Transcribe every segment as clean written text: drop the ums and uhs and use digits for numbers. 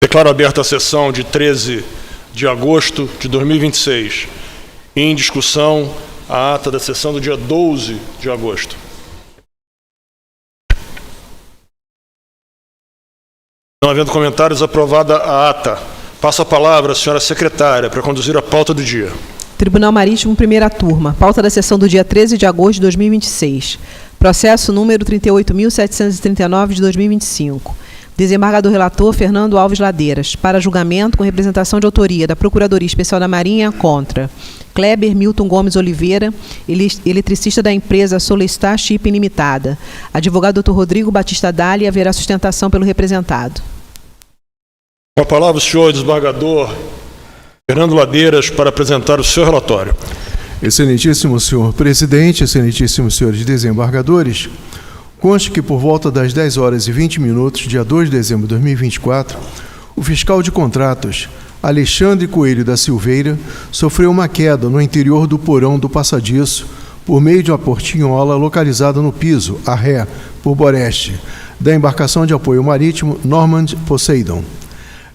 Declaro aberta a sessão de 13 de agosto de 2026. Em discussão, a ata da sessão do dia 12 de agosto. Não havendo comentários, aprovada a ata. Passo a palavra à senhora secretária para conduzir a pauta do dia. Tribunal Marítimo, primeira turma. Pauta da sessão do dia 13 de agosto de 2026. Processo número 38.739 de 2025. Desembargador relator Fernando Alves Ladeiras. Para julgamento com representação de autoria da Procuradoria Especial da Marinha contra Kleber Milton Gomes Oliveira, eletricista da empresa Solestar Shipping Limitada. Advogado Dr. Rodrigo Batista Dali, haverá sustentação pelo representado. Com a palavra o senhor desembargador Fernando Ladeiras para apresentar o seu relatório. Excelentíssimo senhor presidente, excelentíssimos senhores desembargadores, conste que por volta das 10 horas e 20 minutos, dia 2 de dezembro de 2024, o fiscal de contratos, Alexandre Coelho da Silveira, sofreu uma queda no interior do porão do passadiço por meio de uma portinhola localizada no piso, a ré, por boreste, da embarcação de apoio marítimo Normand Poseidon,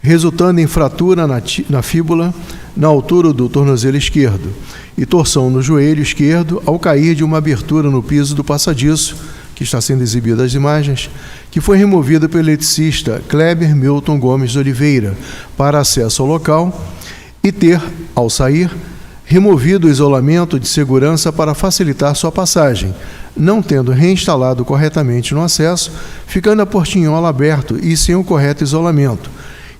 resultando em fratura na fíbula, na altura do tornozelo esquerdo, e torção no joelho esquerdo ao cair de uma abertura no piso do passadiço, que está sendo exibida as imagens, que foi removida pelo eletricista Kleber Milton Gomes de Oliveira para acesso ao local e ter, ao sair, removido o isolamento de segurança para facilitar sua passagem, não tendo reinstalado corretamente no acesso, ficando a portinhola aberto e sem o correto isolamento.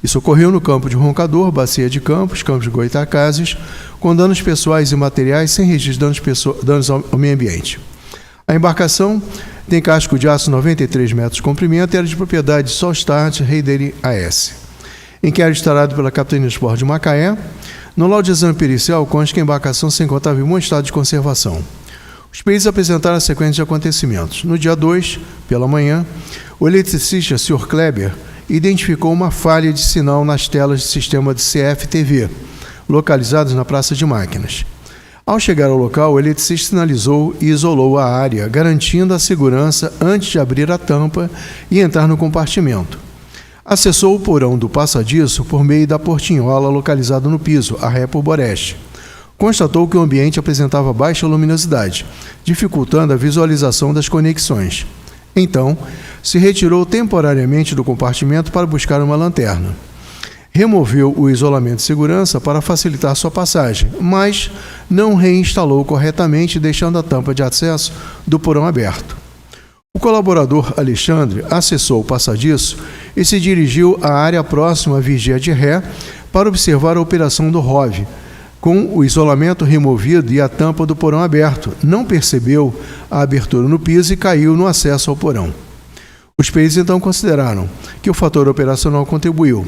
Isso ocorreu no campo de Roncador, Bacia de Campos, Campos de Goitacazes, com danos pessoais e materiais sem registro de danos ao meio ambiente. A embarcação tem casco de aço 93 metros de comprimento e era de propriedade de Solstart Raider AS. Inquérito instaurado pela Capitania de Esporte de Macaé. No laudo de exame pericial, consta que a embarcação se encontrava em bom estado de conservação. Os peritos apresentaram a sequência de acontecimentos. No dia 2, pela manhã, o eletricista Sr. Kleber identificou uma falha de sinal nas telas de sistema de CFTV, localizadas na Praça de Máquinas. Ao chegar ao local, o eletricista sinalizou e isolou a área, garantindo a segurança antes de abrir a tampa e entrar no compartimento. Acessou o porão do passadiço por meio da portinhola localizada no piso, a ré por boreste. Constatou que o ambiente apresentava baixa luminosidade, dificultando a visualização das conexões. Então, se retirou temporariamente do compartimento para buscar uma lanterna. Removeu o isolamento de segurança para facilitar sua passagem, mas não reinstalou corretamente, deixando a tampa de acesso do porão aberto. O colaborador Alexandre acessou o passadiço e se dirigiu à área próxima à vigia de ré para observar a operação do ROV, com o isolamento removido e a tampa do porão aberto. Não percebeu a abertura no piso e caiu no acesso ao porão. Os peritos então consideraram que o fator operacional contribuiu,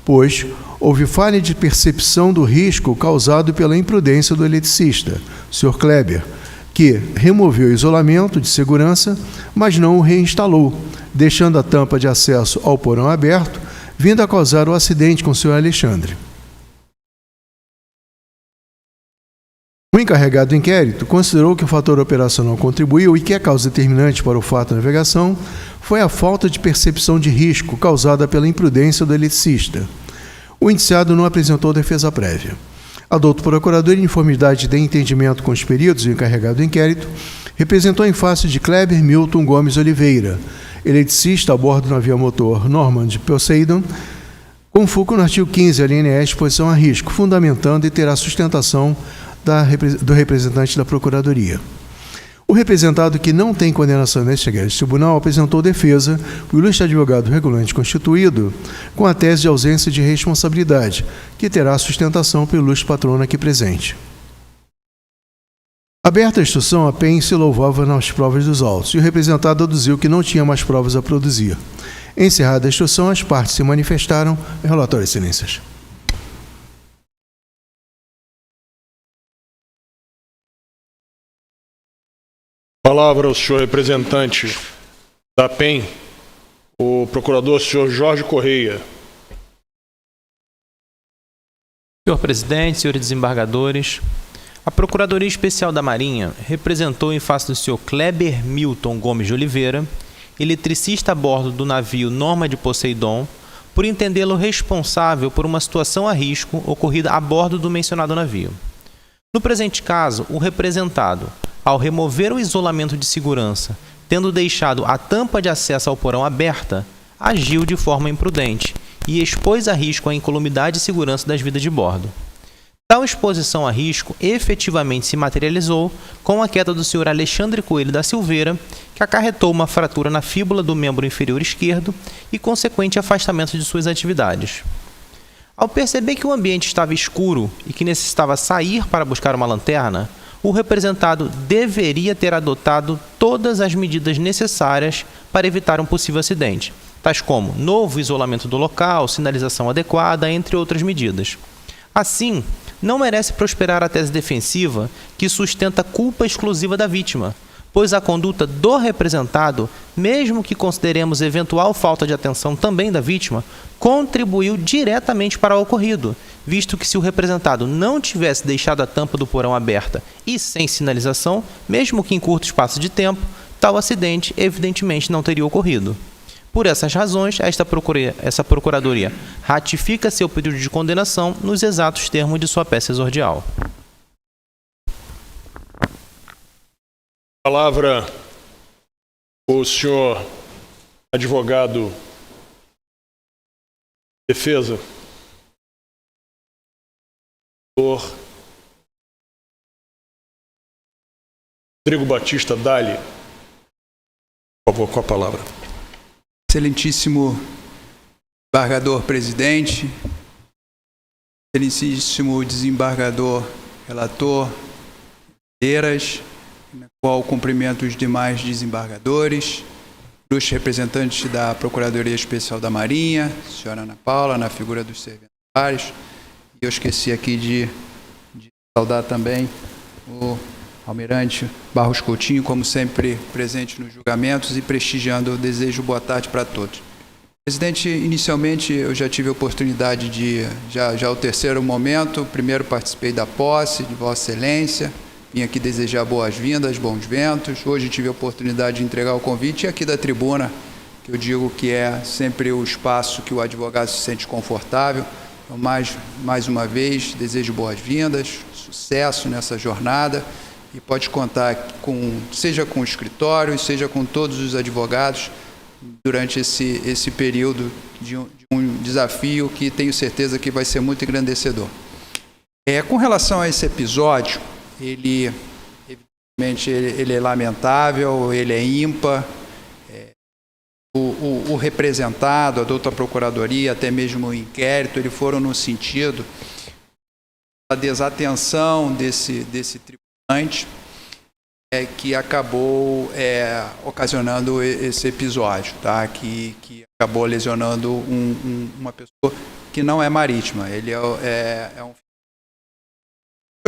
pois houve falha de percepção do risco causado pela imprudência do eletricista, Sr. Kleber, que removeu o isolamento de segurança, mas não o reinstalou, deixando a tampa de acesso ao porão aberto, vindo a causar o acidente com o Sr. Alexandre. O encarregado do inquérito considerou que o fator operacional contribuiu e que a causa determinante para o fato de navegação foi a falta de percepção de risco causada pela imprudência do eletricista. O indiciado não apresentou defesa prévia. A doutor procurador, em uniformidade de entendimento com os peritos e o encarregado do inquérito, representou em face de Kleber Milton Gomes Oliveira, eletricista a bordo do navio a motor Normand Poseidon, com foco no artigo 15, alínea E, exposição a risco, fundamentando e terá sustentação do representante da Procuradoria. O representado que não tem condenação neste tribunal apresentou defesa, o ilustre advogado regulante constituído, com a tese de ausência de responsabilidade, que terá sustentação pelo ilustre patrono aqui presente. Aberta a instrução, a PEN se louvava nas provas dos autos, e o representado aduziu que não tinha mais provas a produzir. Encerrada a instrução, as partes se manifestaram. Relatório, excelências. Palavra ao senhor representante da PEN, o procurador senhor Jorge Correia. Senhor presidente, senhores desembargadores, a Procuradoria Especial da Marinha representou em face do senhor Kleber Milton Gomes de Oliveira, eletricista a bordo do navio Normand Poseidon, por entendê-lo responsável por uma situação a risco ocorrida a bordo do mencionado navio. No presente caso, o representado, ao remover o isolamento de segurança, tendo deixado a tampa de acesso ao porão aberta, agiu de forma imprudente e expôs a risco a incolumidade e segurança das vidas de bordo. Tal exposição a risco efetivamente se materializou com a queda do Sr. Alexandre Coelho da Silveira, que acarretou uma fratura na fíbula do membro inferior esquerdo e consequente afastamento de suas atividades. Ao perceber que o ambiente estava escuro e que necessitava sair para buscar uma lanterna, o representado deveria ter adotado todas as medidas necessárias para evitar um possível acidente, tais como novo isolamento do local, sinalização adequada, entre outras medidas. Assim, não merece prosperar a tese defensiva que sustenta culpa exclusiva da vítima, pois a conduta do representado, mesmo que consideremos eventual falta de atenção também da vítima, contribuiu diretamente para o ocorrido, visto que se o representado não tivesse deixado a tampa do porão aberta e sem sinalização, mesmo que em curto espaço de tempo, tal acidente evidentemente não teria ocorrido. Por essas razões, essa Procuradoria ratifica seu pedido de condenação nos exatos termos de sua peça exordial. Palavra o senhor advogado defesa. Doutor Rodrigo Batista Dali. Por favor, com a palavra. Excelentíssimo desembargador presidente, excelentíssimo desembargador relator, na qual cumprimento os demais desembargadores, ilustres representantes da Procuradoria Especial da Marinha, senhora Ana Paula, na figura dos servidores, e eu esqueci aqui de saudar também o Almirante Barros Coutinho, como sempre presente nos julgamentos e prestigiando. Eu desejo boa tarde para todos. Presidente, inicialmente eu já tive a oportunidade de, já o terceiro momento, primeiro participei da posse de Vossa Excelência, vim aqui desejar boas-vindas, bons ventos. Hoje tive a oportunidade de entregar o convite e aqui da tribuna, que eu digo que é sempre o espaço que o advogado se sente confortável. Então, mais uma vez, desejo boas-vindas, sucesso nessa jornada. E pode contar seja com o escritório, seja com todos os advogados durante esse período de um desafio que tenho certeza que vai ser muito engrandecedor. Com relação a esse episódio, evidentemente, ele é lamentável, ele é ímpar. O representado, a doutora Procuradoria, até mesmo o inquérito, eles foram no sentido da desatenção desse tribunal, que acabou ocasionando esse episódio, tá? que acabou lesionando uma pessoa que não é marítima. Ele eu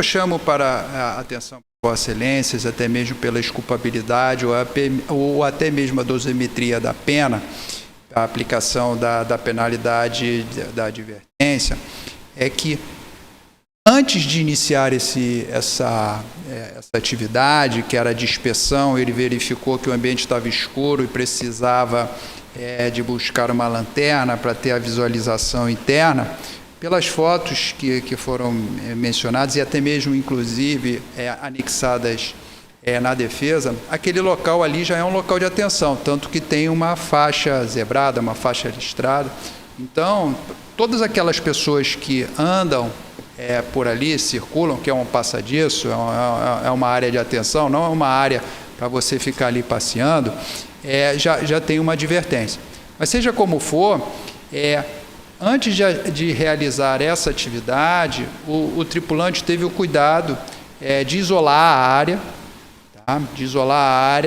chamo para a atenção de Vossas Excelências, até mesmo pela exculpabilidade ou até mesmo a dosimetria da pena, a aplicação da penalidade da advertência, é que antes de iniciar essa atividade, que era de inspeção, ele verificou que o ambiente estava escuro e precisava de buscar uma lanterna para ter a visualização interna. Pelas fotos que foram mencionadas e até mesmo, inclusive, anexadas na defesa, aquele local ali já é um local de atenção, tanto que tem uma faixa zebrada, uma faixa listrada. Então, todas aquelas pessoas que andam por ali, circulam, que é um passadiço, é uma área de atenção, não é uma área para você ficar ali passeando, já tem uma advertência. Mas seja como for, antes de realizar essa atividade, o tripulante teve o cuidado de isolar a área, tá?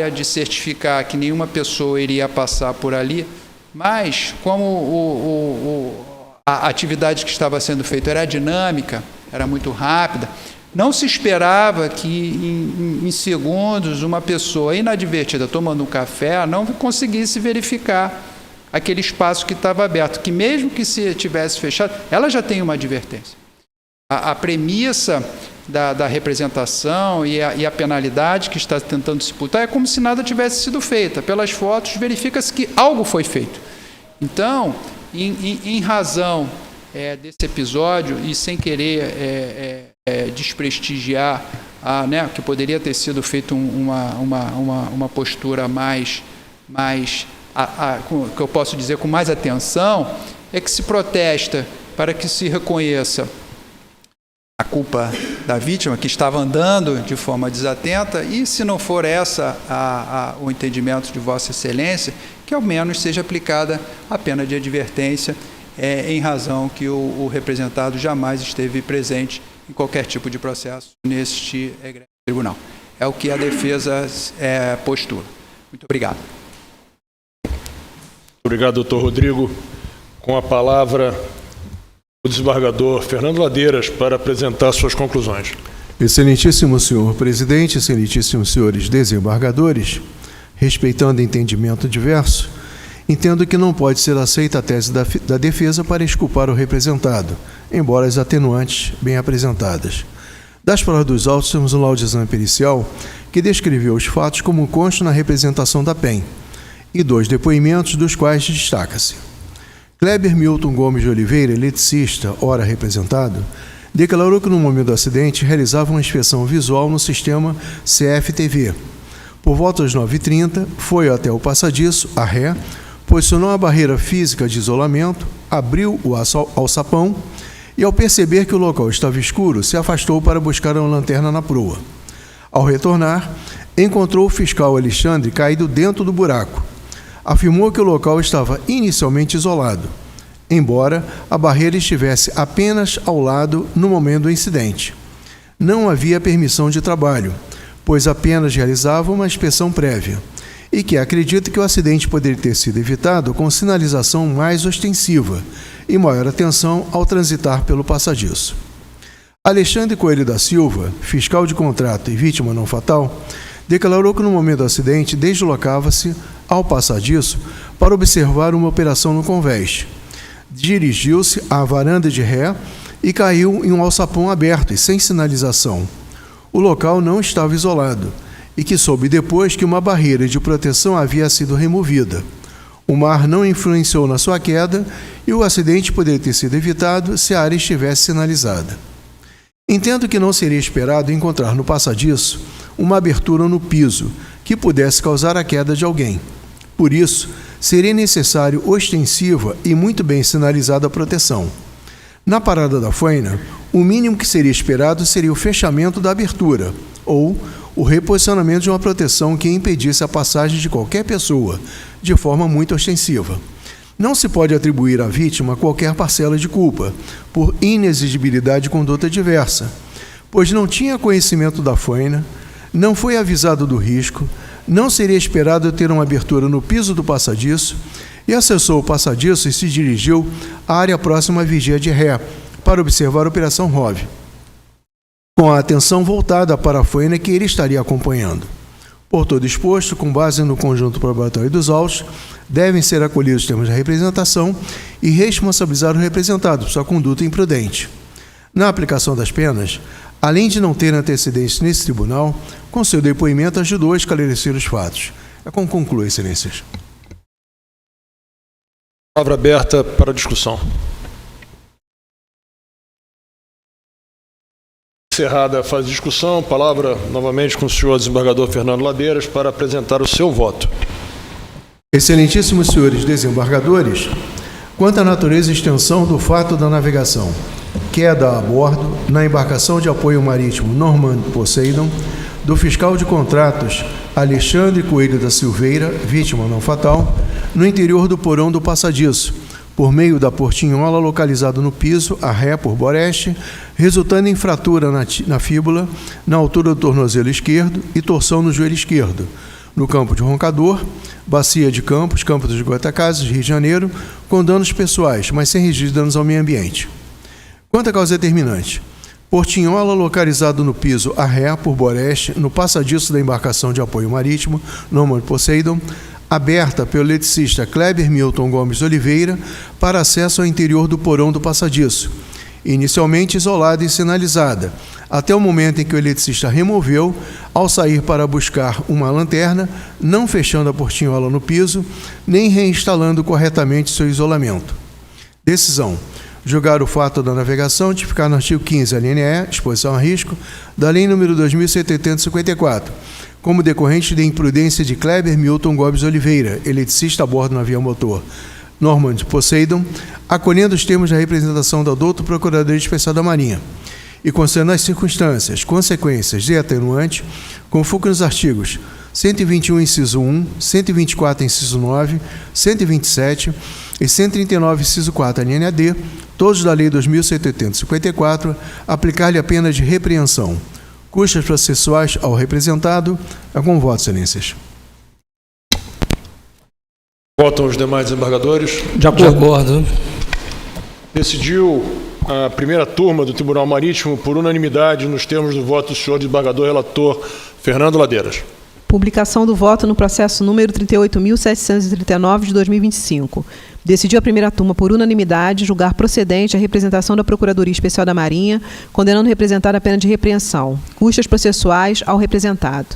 De certificar que nenhuma pessoa iria passar por ali, mas como a atividade que estava sendo feita era dinâmica, era muito rápida, não se esperava que em segundos uma pessoa inadvertida tomando um café não conseguisse verificar aquele espaço que estava aberto, que mesmo que se tivesse fechado, ela já tem uma advertência. A premissa da representação e a penalidade que está tentando se imputar é como se nada tivesse sido feito. Pelas fotos, verifica-se que algo foi feito. Então, Em razão desse episódio, e sem querer desprestigiar, que poderia ter sido feita uma postura mais que eu posso dizer com mais atenção, é que se protesta para que se reconheça a culpa da vítima, que estava andando de forma desatenta, e se não for essa o entendimento de Vossa Excelência, que ao menos seja aplicada a pena de advertência, em razão que o representado jamais esteve presente em qualquer tipo de processo neste tribunal. É o que a defesa postura. Muito obrigado. Obrigado, doutor Rodrigo. Com a palavra, o desembargador Fernando Ladeiras para apresentar suas conclusões. Excelentíssimo senhor presidente, excelentíssimos senhores desembargadores, respeitando o entendimento diverso, entendo que não pode ser aceita a tese da defesa para exculpar o representado, embora as atenuantes bem apresentadas. Das provas dos autos, temos um laudo de exame pericial que descreveu os fatos como consta na representação da PEN, e 2 depoimentos, dos quais destaca-se: Kleber Milton Gomes de Oliveira, eletricista, ora representado, declarou que no momento do acidente realizava uma inspeção visual no sistema CFTV. Por volta das 9h30, foi até o passadiço, a ré, posicionou a barreira física de isolamento, abriu o alçapão e, ao perceber que o local estava escuro, se afastou para buscar uma lanterna na proa. Ao retornar, encontrou o fiscal Alexandre caído dentro do buraco. Afirmou que o local estava inicialmente isolado, embora a barreira estivesse apenas ao lado no momento do incidente. Não havia permissão de trabalho, pois apenas realizava uma inspeção prévia, e que acredita que o acidente poderia ter sido evitado com sinalização mais ostensiva e maior atenção ao transitar pelo passadiço. Alexandre Coelho da Silva, fiscal de contrato e vítima não fatal, declarou que no momento do acidente deslocava-se ao passadiço para observar uma operação no convés. Dirigiu-se à varanda de ré e caiu em um alçapão aberto e sem sinalização. O local não estava isolado e que soube depois que uma barreira de proteção havia sido removida. O mar não influenciou na sua queda e o acidente poderia ter sido evitado se a área estivesse sinalizada. Entendo que não seria esperado encontrar no passadiço uma abertura no piso que pudesse causar a queda de alguém. Por isso, seria necessário ostensiva e muito bem sinalizada a proteção. Na parada da faina, o mínimo que seria esperado seria o fechamento da abertura ou o reposicionamento de uma proteção que impedisse a passagem de qualquer pessoa, de forma muito ostensiva. Não se pode atribuir à vítima qualquer parcela de culpa por inexigibilidade de conduta diversa, pois não tinha conhecimento da faina, não foi avisado do risco, não seria esperado ter uma abertura no piso do passadiço e acessou o passadiço e se dirigiu à área próxima à vigia de ré para observar a Operação ROV, com a atenção voltada para a faina que ele estaria acompanhando. Por todo exposto, com base no conjunto probatório dos autos, devem ser acolhidos os termos da representação e responsabilizar o representado por sua conduta imprudente. Na aplicação das penas, além de não ter antecedentes nesse tribunal, com seu depoimento ajudou a esclarecer os fatos. É como conclui, excelências. Palavra aberta para a discussão. Encerrada a fase de discussão, palavra novamente com o senhor desembargador Fernando Ladeiras para apresentar o seu voto. Excelentíssimos senhores desembargadores, quanto à natureza e extensão do fato da navegação, queda a bordo, na embarcação de apoio marítimo Norman Poseidon, do fiscal de contratos Alexandre Coelho da Silveira, vítima não fatal, no interior do porão do passadiço, por meio da portinhola localizada no piso, a ré por boreste, resultando em fratura na fíbula, na altura do tornozelo esquerdo e torção no joelho esquerdo, no campo de Roncador, Bacia de Campos, Campo dos Goitacazes, Rio de Janeiro, com danos pessoais, mas sem registro de danos ao meio ambiente. Quanto à causa determinante, portinhola localizado no piso a ré por boreste, no passadiço da embarcação de apoio marítimo, Norman Poseidon, aberta pelo eletricista Kleber Milton Gomes de Oliveira para acesso ao interior do porão do passadiço, inicialmente isolada e sinalizada, até o momento em que o eletricista removeu ao sair para buscar uma lanterna, não fechando a portinhola no piso, nem reinstalando corretamente seu isolamento. Decisão. Julgar o fato da navegação tipificado no artigo 15, alínea E, exposição a risco, da Lei nº 2.754, como decorrente de imprudência de Kleber Milton Gomes Oliveira, eletricista a bordo do navio motor Normand Poseidon, acolhendo os termos da representação da doutor Procuradoria Especial da Marinha, e considerando as circunstâncias, consequências e atenuantes, com foco nos artigos 121, inciso 1, 124, inciso 9, 127 e 139, inciso 4, alínea D, todos da Lei 2.754, aplicar-lhe a pena de repreensão. Custas processuais ao representado. É com voto, excelências. Votam os demais desembargadores. De acordo. Decidiu a primeira turma do Tribunal Marítimo por unanimidade nos termos do voto do senhor desembargador relator Fernando Ladeiras. Publicação do voto no processo número 38.739 de 2025. Decidiu a primeira turma por unanimidade julgar procedente a representação da Procuradoria Especial da Marinha, condenando o representado a pena de repreensão. Custas processuais ao representado.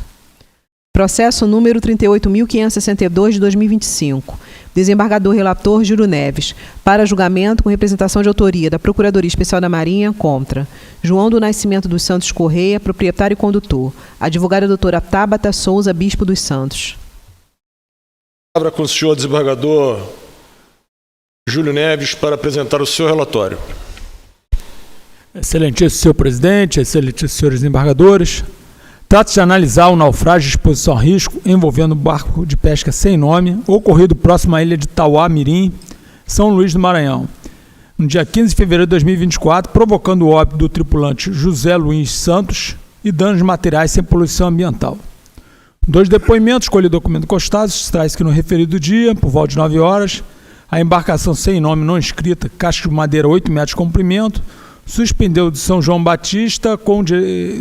Processo número 38.562 de 2025. Desembargador relator Júlio Neves. Para julgamento com representação de autoria da Procuradoria Especial da Marinha contra João do Nascimento dos Santos Correia, proprietário e condutor. Advogada doutora Tabata Souza, bispo dos Santos. Palavra com o senhor desembargador Júlio Neves para apresentar o seu relatório. Excelentíssimo senhor presidente, excelentíssimos senhores desembargadores, trata-se de analisar o naufrágio de exposição a risco envolvendo um barco de pesca sem nome, ocorrido próximo à ilha de Tauá Mirim, São Luís do Maranhão, no dia 15 de fevereiro de 2024, provocando o óbito do tripulante José Luiz Santos e danos materiais sem poluição ambiental. 2 depoimentos, colhi documento constado, traz que no referido dia, por volta de 9 horas, a embarcação sem nome não inscrita, casco de madeira 8 metros de comprimento, suspendeu de São João Batista com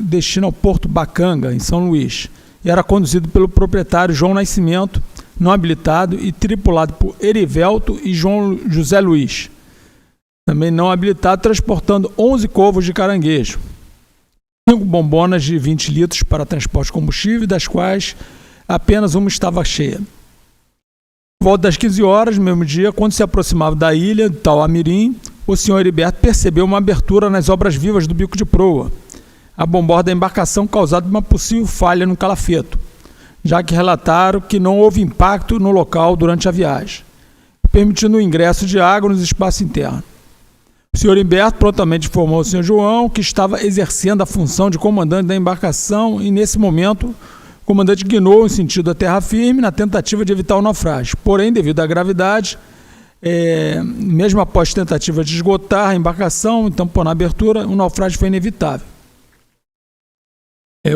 destino ao Porto Bacanga, em São Luís, e era conduzido pelo proprietário João Nascimento, não habilitado, e tripulado por Erivelto e João José Luiz, também não habilitado, transportando 11 covos de caranguejo, 5 bombonas de 20 litros para transporte de combustível, das quais apenas uma estava cheia. Por volta das 15 horas, no mesmo dia, quando se aproximava da ilha de Tauá-Mirim, o senhor Heriberto percebeu uma abertura nas obras vivas do bico de proa, a bomborda da embarcação causada por uma possível falha no calafeto, já que relataram que não houve impacto no local durante a viagem, permitindo o ingresso de água nos espaços internos. O senhor Heriberto prontamente informou ao senhor João que estava exercendo a função de comandante da embarcação e, nesse momento, o comandante guinou em sentido da terra firme na tentativa de evitar o naufrágio. Porém, devido à gravidade, mesmo após tentativa de esgotar a embarcação, tamponar a abertura, o naufrágio foi inevitável.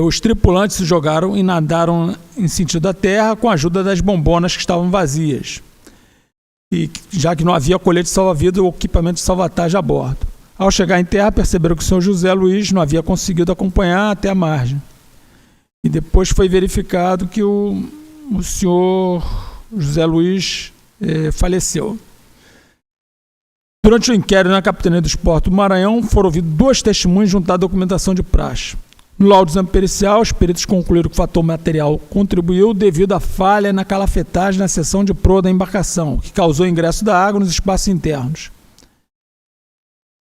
Os tripulantes se jogaram e nadaram em sentido da terra com a ajuda das bombonas que estavam vazias, e já que não havia colete salva-vidas ou equipamento de salvatagem a bordo. Ao chegar em terra, perceberam que o senhor José Luiz não havia conseguido acompanhar até a margem. E depois foi verificado que o senhor José Luiz faleceu. Durante o inquérito na Capitania dos Portos do Maranhão, foram ouvidos 2 testemunhos junto à documentação de praxe. No laudo exame pericial, os peritos concluíram que o fator material contribuiu devido à falha na calafetagem na seção de proa da embarcação, que causou o ingresso da água nos espaços internos.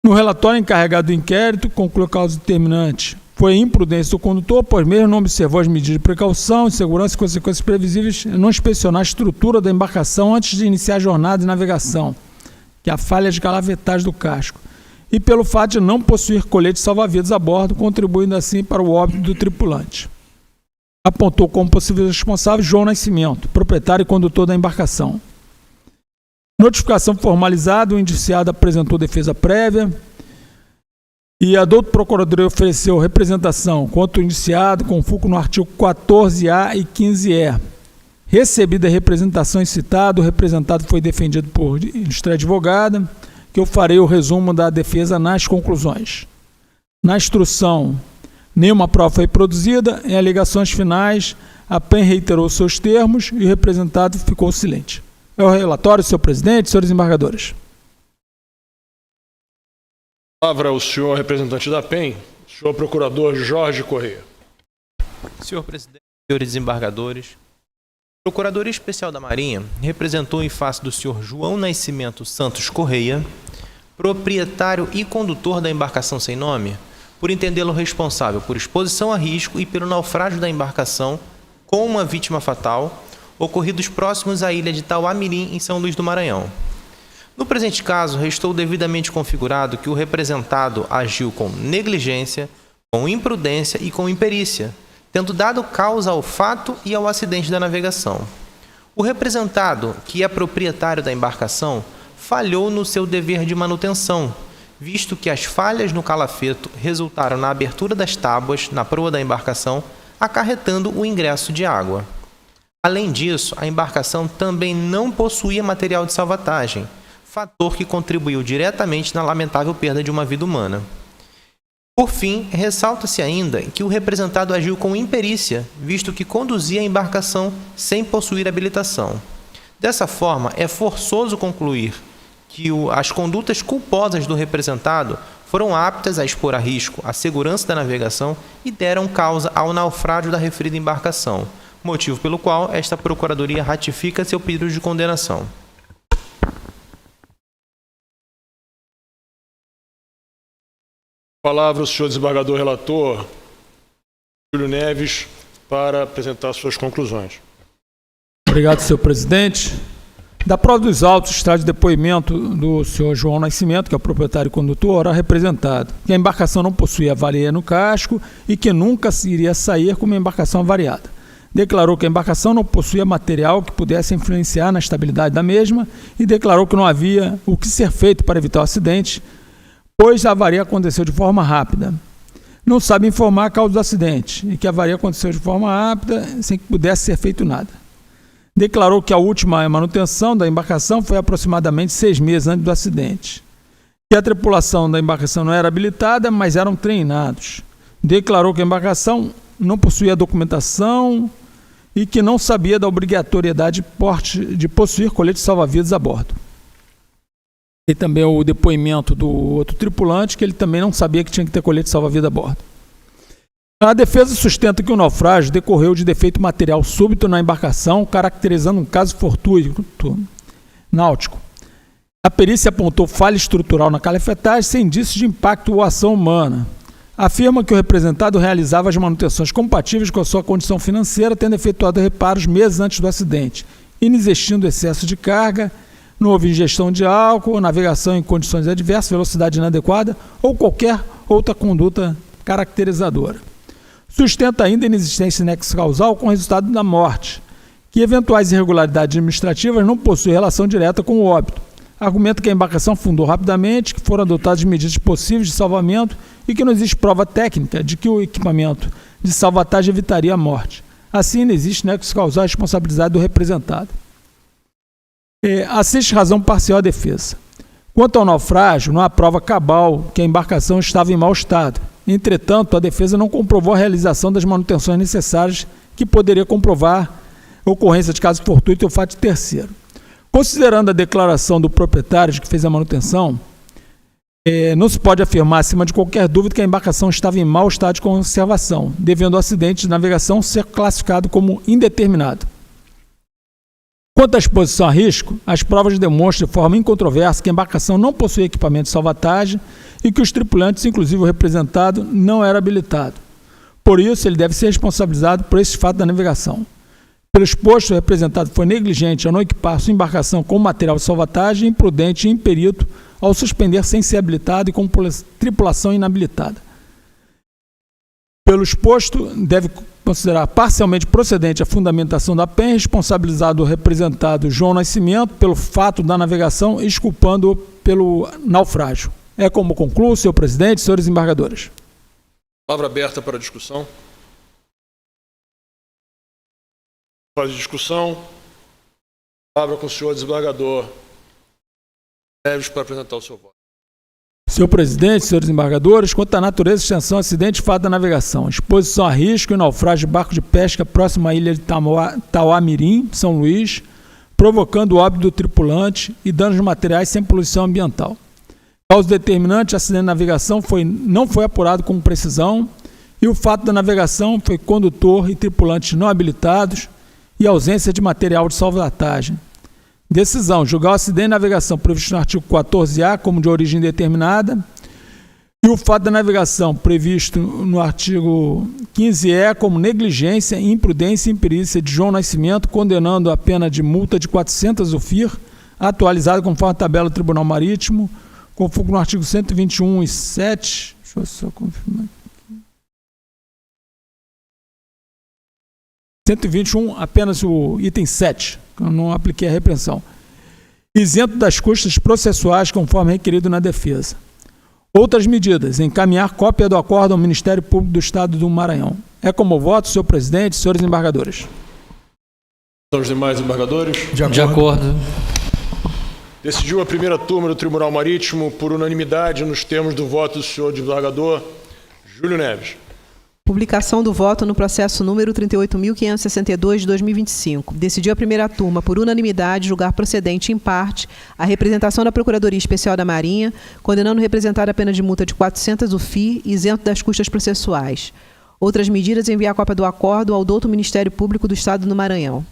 No relatório encarregado do inquérito, concluiu a causa determinante foi a imprudência do condutor, pois mesmo não observou as medidas de precaução, segurança e consequências previsíveis, não inspecionar a estrutura da embarcação antes de iniciar a jornada de navegação, que é a falha de calafetagem do casco, e pelo fato de não possuir colete salva-vidas a bordo, contribuindo assim para o óbito do tripulante. Apontou como possível responsável João Nascimento, proprietário e condutor da embarcação. Notificação formalizada, o indiciado apresentou defesa prévia e a doutora Procuradoria ofereceu representação contra o indiciado com foco no artigo 14A e 15E. Recebida a representação incitada, o representado foi defendido por ilustre advogada, que eu farei o resumo da defesa nas conclusões. Na instrução, nenhuma prova foi produzida. Em alegações finais, a PEN reiterou seus termos e o representado ficou silente. É o relatório, senhor presidente, senhores desembargadores. Palavra ao senhor representante da PEN, senhor procurador Jorge Correia. Senhor presidente, senhores desembargadores, A Procuradoria Especial da Marinha representou em face do senhor João Nascimento Santos Correia, proprietário e condutor da embarcação sem nome, por entendê-lo responsável por exposição a risco e pelo naufrágio da embarcação com uma vítima fatal, ocorridos próximos à ilha de Tauá-mirim, em São Luís do Maranhão. No presente caso, restou devidamente configurado que o representado agiu com negligência, com imprudência e com imperícia, tendo dado causa ao fato e ao acidente da navegação. O representado, que é proprietário da embarcação, falhou no seu dever de manutenção, visto que as falhas no calafeto resultaram na abertura das tábuas na proa da embarcação, acarretando o ingresso de água. Além disso, a embarcação também não possuía material de salvatagem, fator que contribuiu diretamente na lamentável perda de uma vida humana. Por fim, ressalta-se ainda que o representado agiu com imperícia, visto que conduzia a embarcação sem possuir habilitação. Dessa forma, é forçoso concluir que as condutas culposas do representado foram aptas a expor a risco a segurança da navegação e deram causa ao naufrágio da referida embarcação, motivo pelo qual esta Procuradoria ratifica seu pedido de condenação. Palavra o senhor desembargador relator, Júlio Neves, para apresentar suas conclusões. Obrigado, senhor presidente. Da prova dos autos, está de depoimento do senhor João Nascimento, que é o proprietário e condutor, ora representado, que a embarcação não possuía avaria no casco e que nunca iria sair com uma embarcação avariada. Declarou que a embarcação não possuía material que pudesse influenciar na estabilidade da mesma e declarou que não havia o que ser feito para evitar o acidente, pois a avaria aconteceu de forma rápida. Não sabe informar a causa do acidente e que a avaria aconteceu de forma rápida sem que pudesse ser feito nada. Declarou que a última manutenção da embarcação foi aproximadamente 6 meses antes do acidente. Que a tripulação da embarcação não era habilitada, mas eram treinados. Declarou que a embarcação não possuía documentação e que não sabia da obrigatoriedade de possuir colete salva-vidas a bordo. E também o depoimento do outro tripulante, que ele também não sabia que tinha que ter colete salva-vidas a bordo. A defesa sustenta que o naufrágio decorreu de defeito material súbito na embarcação, caracterizando um caso fortuito náutico. A perícia apontou falha estrutural na calafetagem sem indícios de impacto ou ação humana. Afirma que o representado realizava as manutenções compatíveis com a sua condição financeira, tendo efetuado reparos meses antes do acidente, inexistindo excesso de carga, não houve ingestão de álcool, navegação em condições adversas, velocidade inadequada ou qualquer outra conduta caracterizadora. Sustenta ainda a inexistência de nexo causal com o resultado da morte, que eventuais irregularidades administrativas não possuem relação direta com o óbito. Argumenta que a embarcação afundou rapidamente, que foram adotadas medidas possíveis de salvamento e que não existe prova técnica de que o equipamento de salvatagem evitaria a morte. Assim, não existe nexo causal responsabilidade do representado. Assiste razão parcial à defesa. Quanto ao naufrágio, não há prova cabal que a embarcação estava em mau estado. Entretanto, a defesa não comprovou a realização das manutenções necessárias que poderia comprovar a ocorrência de caso fortuito ou fato de terceiro. Considerando a declaração do proprietário de que fez a manutenção, não se pode afirmar, acima de qualquer dúvida, que a embarcação estava em mau estado de conservação, devendo o acidente de navegação ser classificado como indeterminado. Quanto à exposição a risco, as provas demonstram de forma incontroversa que a embarcação não possuía equipamento de salvatagem e que os tripulantes, inclusive o representado, não era habilitado. Por isso, ele deve ser responsabilizado por esse fato da navegação. Pelo exposto, o representado foi negligente ao não equipar sua embarcação com material de salvatagem, imprudente e imperito ao suspender sem ser habilitado e com tripulação inabilitada. Pelo exposto, deve considerar parcialmente procedente a fundamentação da pena, responsabilizado o representado João Nascimento pelo fato da navegação, exculpando-o pelo naufrágio. É como concluo, senhor presidente, senhores embargadores. Palavra aberta para discussão. Faz de discussão. Palavra com o senhor desembargador Neves para apresentar o seu voto. Senhor presidente, senhores embargadores, quanto à natureza, extensão, acidente e fato da navegação, exposição a risco e naufrágio de barco de pesca próximo à ilha de Tauá-mirim, São Luís, provocando o óbito do tripulante e danos materiais sem poluição ambiental. Causa determinante, acidente de navegação não foi apurado com precisão e o fato da navegação foi condutor e tripulantes não habilitados e ausência de material de salvatagem. Decisão: julgar o acidente de navegação previsto no artigo 14A como de origem indeterminada e o fato da navegação previsto no artigo 15E como negligência, imprudência e imperícia de João Nascimento, condenando a pena de multa de 400 UFIR, atualizada conforme a tabela do Tribunal Marítimo, conforme no artigo 121 e 7. Deixa eu só confirmar aqui. 121, apenas o item 7, que eu não apliquei a repreensão. Isento das custas processuais conforme requerido na defesa. Outras medidas: encaminhar cópia do acordo ao Ministério Público do Estado do Maranhão. É como voto, senhor presidente, senhores embargadores. São os demais embargadores? De acordo. Decidiu a primeira turma do Tribunal Marítimo por unanimidade nos termos do voto do senhor desembargador Júlio Neves. Publicação do voto no processo número 38.562 de 2025. Decidiu a primeira turma, por unanimidade, julgar procedente em parte a representação da Procuradoria Especial da Marinha, condenando o representado a pena de multa de 400 UFI, isento das custas processuais. Outras medidas: enviar a cópia do acordo ao douto Ministério Público do Estado do Maranhão.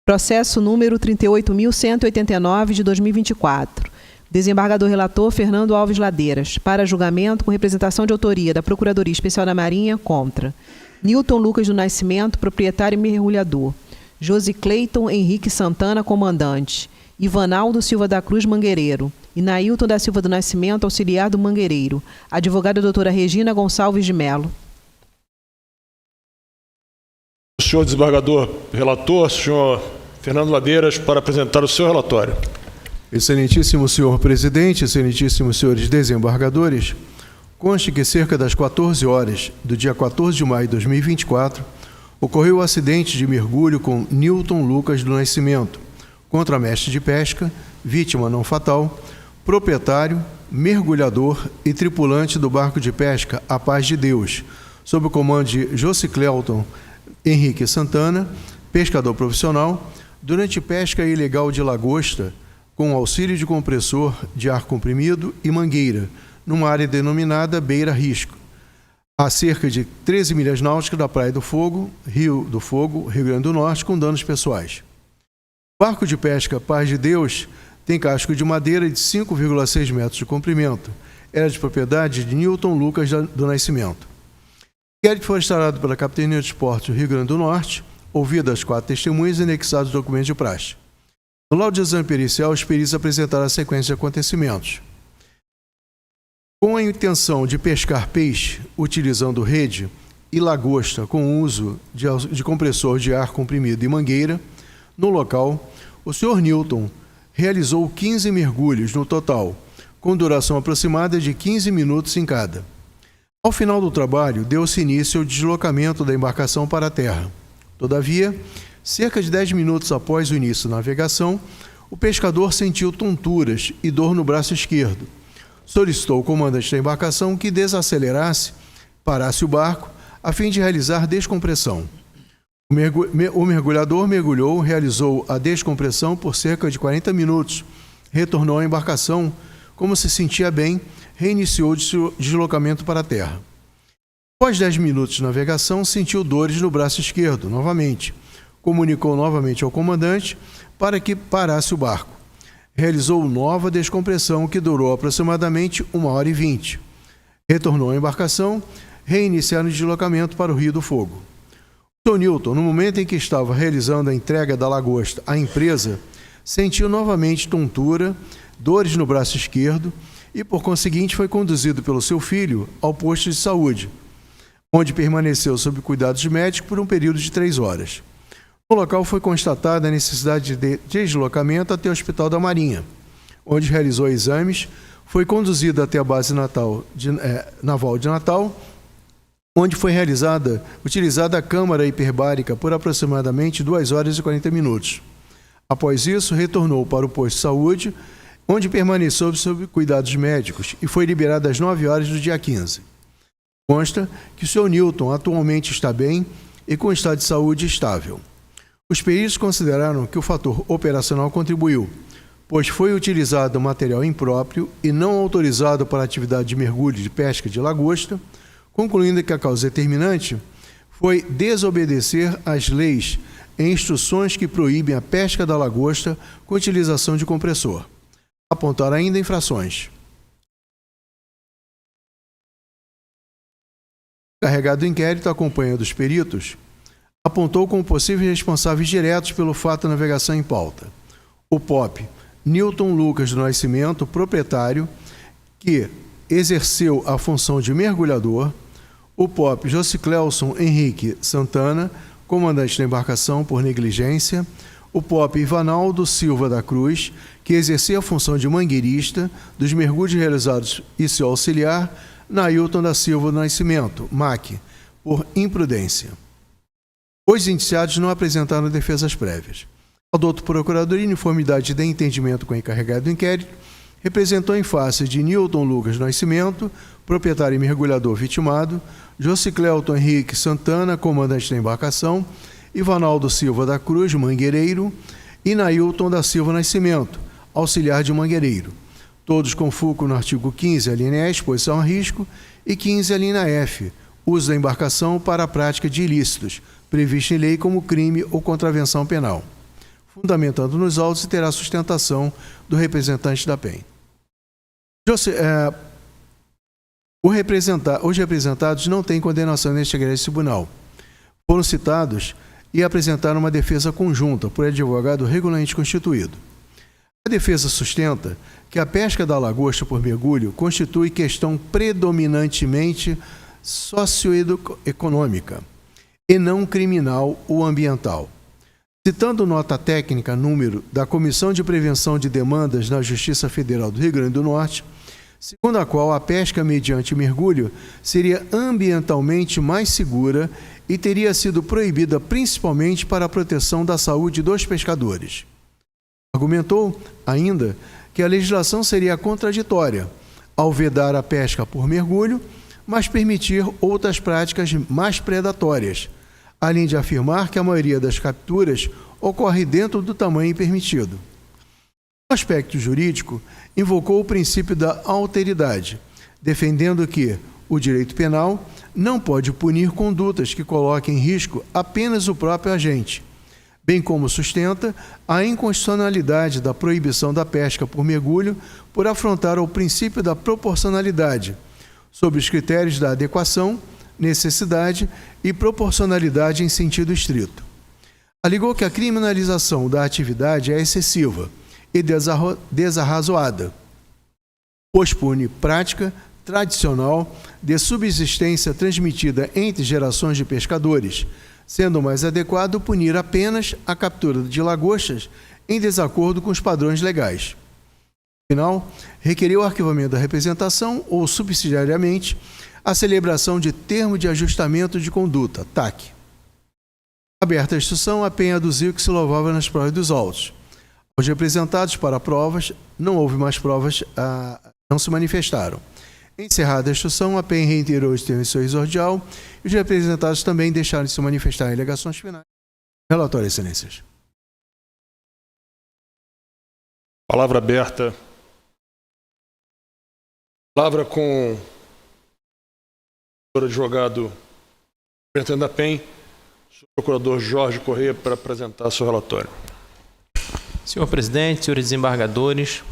Processo número 38.189 de 2024. Desembargador relator Fernando Alves Ladeiras, para julgamento com representação de autoria da Procuradoria Especial da Marinha contra Newton Lucas do Nascimento, proprietário e mergulhador; Josi Cleiton Henrique Santana, comandante; Ivanaldo Silva da Cruz, mangueireiro; e Nailton da Silva do Nascimento, auxiliar do mangueireiro; advogada doutora Regina Gonçalves de Melo. O senhor desembargador relator, senhor Fernando Ladeiras, para apresentar o seu relatório. Excelentíssimo senhor presidente, excelentíssimos senhores desembargadores, conste que cerca das 14 horas do dia 14 de maio de 2024, ocorreu o acidente de mergulho com Newton Lucas do Nascimento, contramestre de pesca, vítima não fatal, proprietário, mergulhador e tripulante do barco de pesca A Paz de Deus, sob o comando de Josi Cleiton Henrique Santana, pescador profissional, durante pesca ilegal de lagosta, com auxílio de compressor de ar comprimido e mangueira, numa área denominada Beira Risco, a cerca de 13 milhas náuticas da Praia do Fogo, Rio do Fogo, Rio Grande do Norte, com danos pessoais. O barco de pesca Paz de Deus tem casco de madeira de 5,6 metros de comprimento. Era de propriedade de Newton Lucas do Nascimento. O inquérito foi instaurado pela Capitania de Esportes do Rio Grande do Norte, ouvidas as 4 testemunhas e anexados os documentos de praxe. No laudo de exame pericial, os peritos apresentaram a sequência de acontecimentos. Com a intenção de pescar peixe utilizando rede e lagosta com uso de compressor de ar comprimido e mangueira, no local, o senhor Newton realizou 15 mergulhos no total, com duração aproximada de 15 minutos em cada. Ao final do trabalho, deu-se início ao deslocamento da embarcação para a terra. Todavia, cerca de 10 minutos após o início da navegação, o pescador sentiu tonturas e dor no braço esquerdo. Solicitou ao comandante da embarcação que desacelerasse, parasse o barco, a fim de realizar descompressão. O mergulhador mergulhou, realizou a descompressão por cerca de 40 minutos, retornou à embarcação, como se sentia bem, reiniciou o deslocamento para a terra. Após 10 minutos de navegação, sentiu dores no braço esquerdo, novamente. Comunicou novamente ao comandante para que parasse o barco. Realizou nova descompressão que durou aproximadamente 1h20. Retornou à embarcação, reiniciando o deslocamento para o Rio do Fogo. O Sr. Newton, no momento em que estava realizando a entrega da lagosta à empresa, sentiu novamente tontura, dores no braço esquerdo e, por conseguinte, foi conduzido pelo seu filho ao posto de saúde, onde permaneceu sob cuidados médicos por um período de 3 horas. No local foi constatada a necessidade de deslocamento até o Hospital da Marinha, onde realizou exames, foi conduzido até a base naval de Natal, onde foi utilizada a câmara hiperbárica por aproximadamente 2 horas e 40 minutos. Após isso, retornou para o posto de saúde, onde permaneceu sob cuidados médicos e foi liberado às 9 horas do dia 15. Consta que o Sr. Newton atualmente está bem e com estado de saúde estável. Os peritos consideraram que o fator operacional contribuiu, pois foi utilizado material impróprio e não autorizado para a atividade de mergulho de pesca de lagosta, concluindo que a causa determinante foi desobedecer às leis em instruções que proíbem a pesca da lagosta com utilização de compressor. Apontar ainda infrações. O encarregado do inquérito, acompanhando os peritos, apontou como possíveis responsáveis diretos pelo fato de navegação em pauta o POP Newton Lucas do Nascimento, proprietário, que exerceu a função de mergulhador, o POP Josiclelson Henrique Santana, comandante da embarcação por negligência, o POP Ivanaldo Silva da Cruz, que exercia a função de mangueirista dos mergulhos realizados e seu auxiliar, Nailton da Silva do Nascimento, MAC, por imprudência. Os indiciados não apresentaram defesas prévias. A doutor Procuradoria, em uniformidade de entendimento com o encarregado do inquérito, representou em face de Newton Lucas do Nascimento, proprietário e mergulhador vitimado, Josiclelton Henrique Santana, comandante da embarcação, Ivanaldo Silva da Cruz, mangueireiro, e Nailton da Silva Nascimento, auxiliar de mangueireiro, todos com fulcro no artigo 15, a linha E, exposição a risco, e 15, a linha F, uso da embarcação para a prática de ilícitos, previsto em lei como crime ou contravenção penal. Fundamentando nos autos e terá sustentação do representante da PEN. Os representados não têm condenação neste egrégio tribunal. Foram citados e apresentaram uma defesa conjunta por advogado regularmente constituído. A defesa sustenta que a pesca da lagosta por mergulho constitui questão predominantemente socioeconômica e não criminal ou ambiental. Citando nota técnica número da Comissão de Prevenção de Demandas na Justiça Federal do Rio Grande do Norte, segundo a qual a pesca mediante mergulho seria ambientalmente mais segura e teria sido proibida principalmente para a proteção da saúde dos pescadores. Argumentou ainda que a legislação seria contraditória ao vedar a pesca por mergulho, mas permitir outras práticas mais predatórias, além de afirmar que a maioria das capturas ocorre dentro do tamanho permitido. No aspecto jurídico, invocou o princípio da alteridade, defendendo que o direito penal não pode punir condutas que coloquem em risco apenas o próprio agente, bem como sustenta a inconstitucionalidade da proibição da pesca por mergulho por afrontar o princípio da proporcionalidade, sob os critérios da adequação, necessidade e proporcionalidade em sentido estrito. Alegou que a criminalização da atividade é excessiva e desarrazoada, pois pune prática tradicional de subsistência transmitida entre gerações de pescadores, sendo mais adequado punir apenas a captura de lagostas em desacordo com os padrões legais. Afinal, requeriu o arquivamento da representação ou, subsidiariamente, a celebração de termo de ajustamento de conduta, TAC. Aberta a instrução, a PEN aduziu que se louvava nas provas dos autos. Os representados para provas, não houve mais provas, não se manifestaram. Encerrada a instrução, a PEN reiterou o termo de seu exordial e os representados também deixaram de se manifestar em alegações finais. Relatório, excelências. Palavra aberta. Palavra com o advogado representante da PEN, o procurador Jorge Correia, para apresentar seu relatório. Senhor presidente, senhores desembargadores,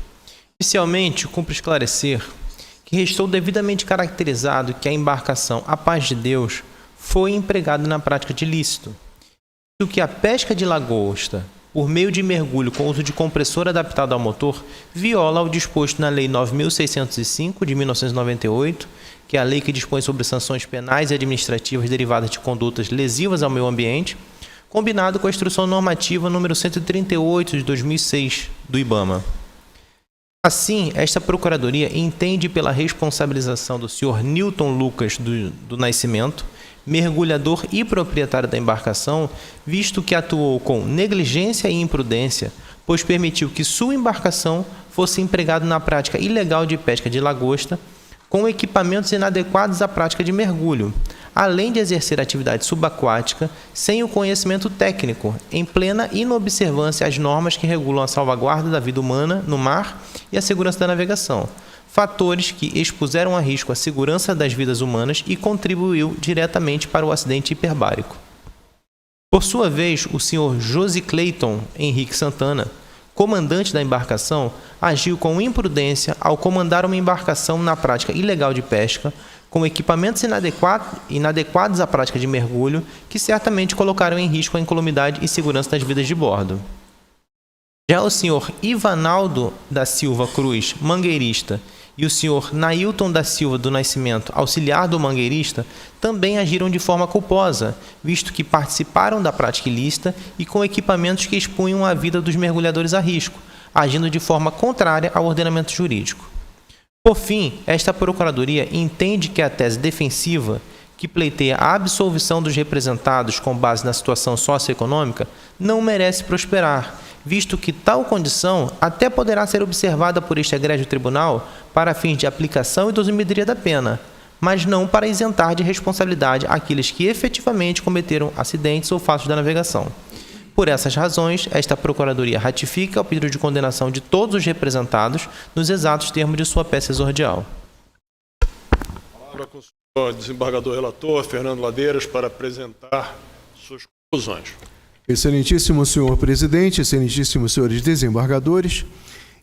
inicialmente, cumpre esclarecer que restou devidamente caracterizado que a embarcação A Paz de Deus foi empregada na prática de ilícito, e que a pesca de lagosta por meio de mergulho com uso de compressor adaptado ao motor viola o disposto na Lei 9.605 de 1998, que é a lei que dispõe sobre sanções penais e administrativas derivadas de condutas lesivas ao meio ambiente, combinado com a Instrução Normativa número 138 de 2006 do IBAMA. Assim, esta Procuradoria entende pela responsabilização do senhor Newton Lucas do Nascimento, mergulhador e proprietário da embarcação, visto que atuou com negligência e imprudência, pois permitiu que sua embarcação fosse empregada na prática ilegal de pesca de lagosta, com equipamentos inadequados à prática de mergulho, além de exercer atividade subaquática sem o conhecimento técnico, em plena inobservância às normas que regulam a salvaguarda da vida humana no mar e a segurança da navegação, fatores que expuseram a risco a segurança das vidas humanas e contribuiu diretamente para o acidente hiperbárico. Por sua vez, o senhor Josi Cleiton Henrique Santana, comandante da embarcação, agiu com imprudência ao comandar uma embarcação na prática ilegal de pesca, com equipamentos inadequados à prática de mergulho, que certamente colocaram em risco a incolumidade e segurança das vidas de bordo. Já o senhor Ivanaldo da Silva Cruz, mangueirista, e o senhor Nailton da Silva do Nascimento, auxiliar do mangueirista, também agiram de forma culposa, visto que participaram da prática ilícita e com equipamentos que expunham a vida dos mergulhadores a risco, agindo de forma contrária ao ordenamento jurídico. Por fim, esta Procuradoria entende que a tese defensiva, que pleiteia a absolvição dos representados com base na situação socioeconômica, não merece prosperar, visto que tal condição até poderá ser observada por este egrégio tribunal para fins de aplicação e dosimetria da pena, mas não para isentar de responsabilidade aqueles que efetivamente cometeram acidentes ou fatos da navegação. Por essas razões, esta Procuradoria ratifica o pedido de condenação de todos os representados nos exatos termos de sua peça exordial. Palavra com o senhor desembargador relator, Fernando Ladeiras, para apresentar suas conclusões. Excelentíssimo senhor presidente, excelentíssimos senhores desembargadores,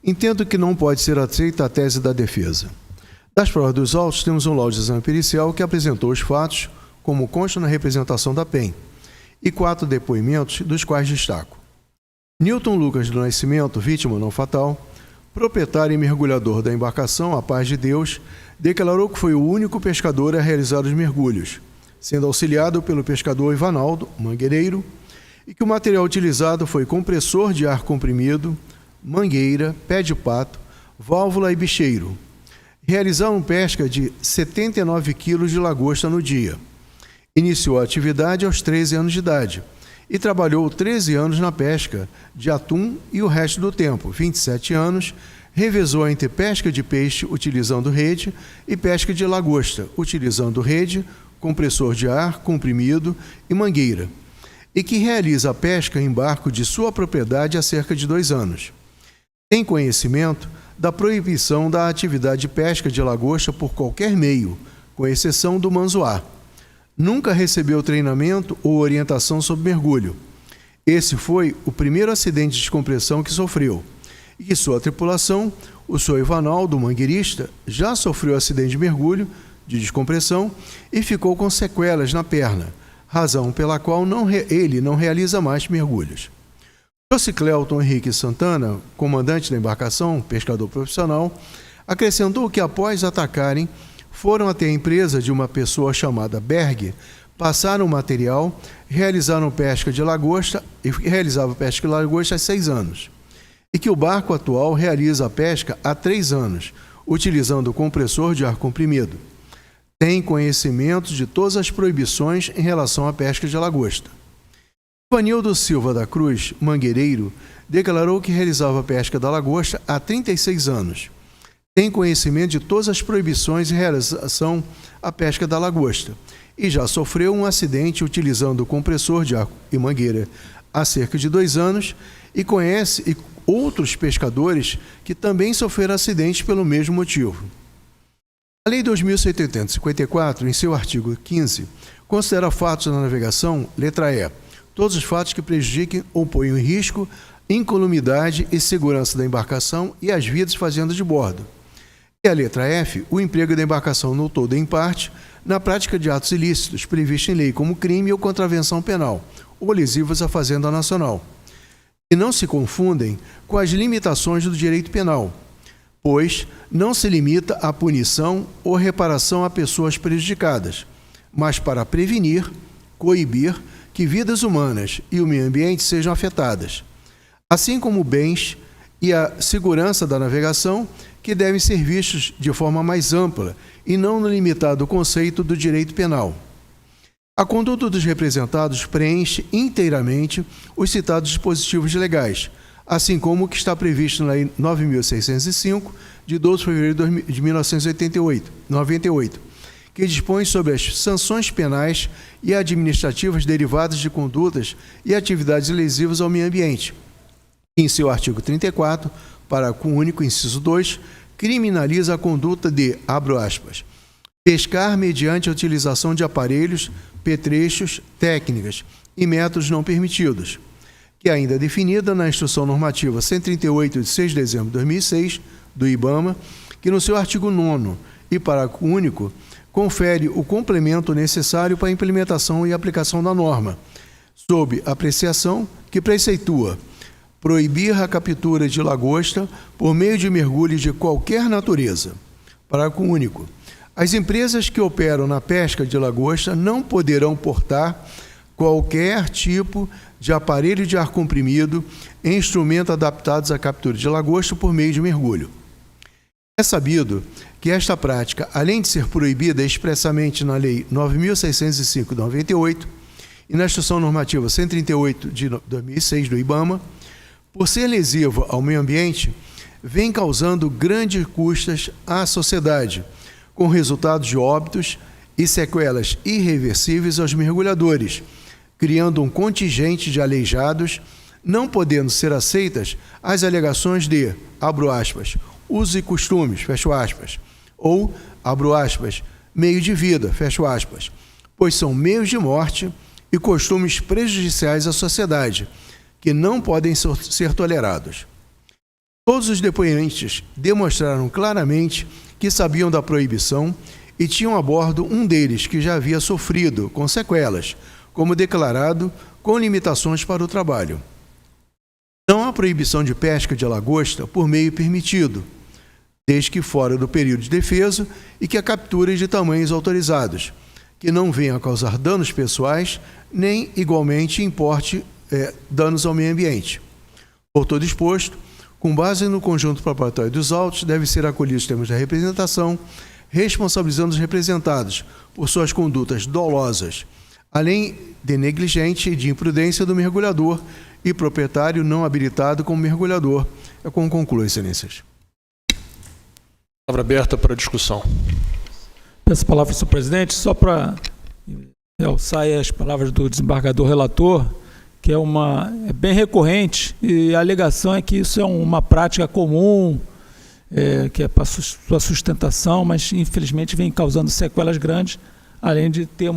entendo que não pode ser aceita a tese da defesa. Das provas dos autos, temos um laudo de exame pericial que apresentou os fatos, como consta na representação da PEN, e 4 depoimentos, dos quais destaco. Newton Lucas do Nascimento, vítima não fatal, proprietário e mergulhador da embarcação A Paz de Deus, declarou que foi o único pescador a realizar os mergulhos, sendo auxiliado pelo pescador Ivanaldo, mangueireiro, e que o material utilizado foi compressor de ar comprimido, mangueira, pé de pato, válvula e bicheiro. Realizaram pesca de 79 quilos de lagosta no dia. Iniciou a atividade aos 13 anos de idade e trabalhou 13 anos na pesca de atum e o resto do tempo, 27 anos, revezou entre pesca de peixe utilizando rede e pesca de lagosta, utilizando rede, compressor de ar, comprimido e mangueira, e que realiza a pesca em barco de sua propriedade há cerca de 2 anos. Tem conhecimento da proibição da atividade de pesca de lagosta por qualquer meio, com exceção do manzoá. Nunca recebeu treinamento ou orientação sobre mergulho. Esse foi o primeiro acidente de descompressão que sofreu, e que sua tripulação, o senhor Ivanaldo, mangueirista, já sofreu acidente de mergulho, de descompressão, e ficou com sequelas na perna, razão pela qual ele não realiza mais mergulhos. Josi Cleiton Henrique Santana, comandante da embarcação, pescador profissional, acrescentou que após atacarem, foram até a empresa de uma pessoa chamada Berg, passaram o material, realizaram pesca de lagosta e realizava pesca de lagosta há 6 anos. E que o barco atual realiza a pesca há 3 anos, utilizando compressor de ar comprimido. Tem conhecimento de todas as proibições em relação à pesca de lagosta. Ivanildo Silva da Cruz, mangueireiro, declarou que realizava a pesca da lagosta há 36 anos. Tem conhecimento de todas as proibições em relação à pesca da lagosta e já sofreu um acidente utilizando compressor de ar e mangueira há cerca de 2 anos e conhece outros pescadores que também sofreram acidentes pelo mesmo motivo. A Lei 2.754, em seu artigo 15, considera fatos da navegação, letra E, todos os fatos que prejudiquem ou ponham em risco incolumidade e segurança da embarcação e as vidas fazendas de bordo. E a letra F, o emprego da embarcação no todo ou em parte, na prática de atos ilícitos previstos em lei como crime ou contravenção penal, ou lesivos à fazenda nacional. E não se confundem com as limitações do direito penal, pois não se limita à punição ou reparação a pessoas prejudicadas, mas para prevenir, coibir que vidas humanas e o meio ambiente sejam afetadas, assim como bens e a segurança da navegação, que devem ser vistos de forma mais ampla e não no limitado conceito do direito penal. A conduta dos representados preenche inteiramente os citados dispositivos legais, assim como o que está previsto na Lei 9.605, de 12 de fevereiro de 1998, que dispõe sobre as sanções penais e administrativas derivadas de condutas e atividades lesivas ao meio ambiente. Em seu artigo 34, parágrafo único, inciso 2, criminaliza a conduta de, abro aspas, pescar mediante a utilização de aparelhos, petrechos, técnicas e métodos não permitidos, que é ainda definida na Instrução Normativa 138, de 6 de dezembro de 2006, do IBAMA, que no seu artigo 9º e parágrafo único, confere o complemento necessário para a implementação e aplicação da norma, sob apreciação que preceitua proibir a captura de lagosta por meio de mergulho de qualquer natureza. Parágrafo único. As empresas que operam na pesca de lagosta não poderão portar qualquer tipo de aparelho de ar comprimido e instrumentos adaptados à captura de lagosta por meio de mergulho. É sabido que esta prática, além de ser proibida expressamente na Lei 9.605 de 98 e na Instrução Normativa 138 de 2006 do IBAMA, por ser lesiva ao meio ambiente, vem causando grandes custas à sociedade, com resultados de óbitos e sequelas irreversíveis aos mergulhadores, criando um contingente de aleijados, não podendo ser aceitas as alegações de, abro aspas, usos e costumes, fecho aspas, ou, abro aspas, meio de vida, fecho aspas, pois são meios de morte e costumes prejudiciais à sociedade, que não podem ser tolerados. Todos os depoentes demonstraram claramente que sabiam da proibição e tinham a bordo um deles que já havia sofrido com sequelas, como declarado, com limitações para o trabalho. Não há proibição de pesca de lagosta por meio permitido, desde que fora do período de defeso e que a captura de tamanhos autorizados, que não venham a causar danos pessoais, nem igualmente importe danos ao meio ambiente. Por todo exposto, com base no conjunto probatório dos autos, deve ser acolhidos os termos da representação, responsabilizando os representados por suas condutas dolosas, além de negligente e de imprudência do mergulhador e proprietário não habilitado como mergulhador. É como conclui, excelências. Palavra aberta para discussão. Peço a palavra, senhor presidente, só para realçar as palavras do desembargador relator, que é bem recorrente, e a alegação é que isso é uma prática comum, que é para sua sustentação, mas infelizmente vem causando sequelas grandes, além de ter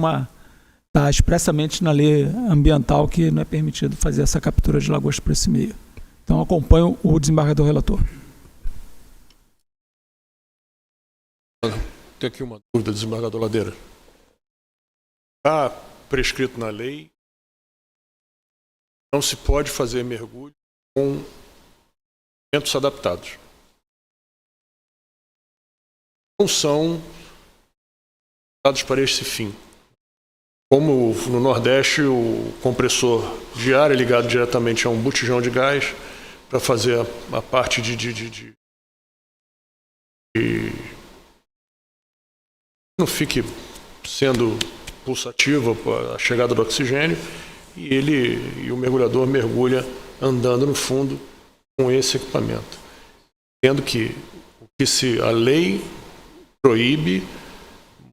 está expressamente na lei ambiental que não é permitido fazer essa captura de lagosta por esse meio. Então acompanho o desembargador relator. Tem aqui uma dúvida, desembargador Ladeira. Está prescrito na lei, não se pode fazer mergulho com instrumentos adaptados. Não são dados para esse fim. Como no Nordeste o compressor de ar é ligado diretamente a um botijão de gás para fazer a parte não fique sendo pulsativa a chegada do oxigênio, e o mergulhador mergulha andando no fundo com esse equipamento. Tendo que a lei proíbe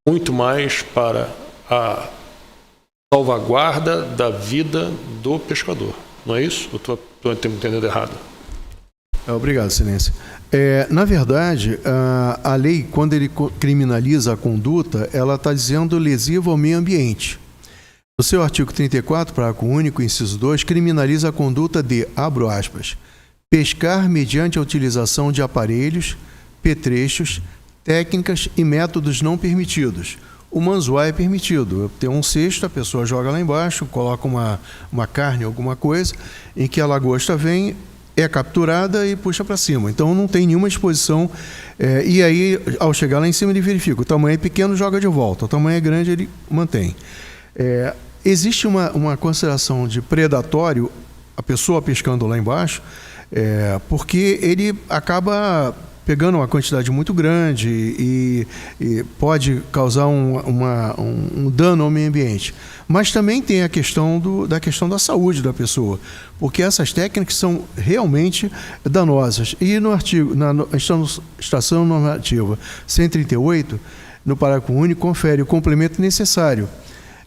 muito mais para a salvaguarda da vida do pescador. Não é isso? Eu estou entendendo errado? Obrigado, excelência. Na verdade, a lei, quando ele criminaliza a conduta, ela está dizendo lesiva ao meio ambiente. No seu artigo 34, parágrafo único, inciso 2, criminaliza a conduta de, abro aspas, pescar mediante a utilização de aparelhos, petrechos, técnicas e métodos não permitidos. O manzoá é permitido. Tem um cesto, a pessoa joga lá embaixo, coloca uma carne, alguma coisa, em que a lagosta vem, é capturada e puxa para cima. Então não tem nenhuma exposição. E aí, ao chegar lá em cima, ele verifica. O tamanho é pequeno, joga de volta. O tamanho é grande, ele mantém. Existe uma consideração de predatório, a pessoa pescando lá embaixo, porque ele acaba pegando uma quantidade muito grande e pode causar um dano ao meio ambiente. Mas também tem a questão da saúde da pessoa, porque essas técnicas são realmente danosas. E no artigo, na Instrução Normativa 138, no parágrafo único, confere o complemento necessário,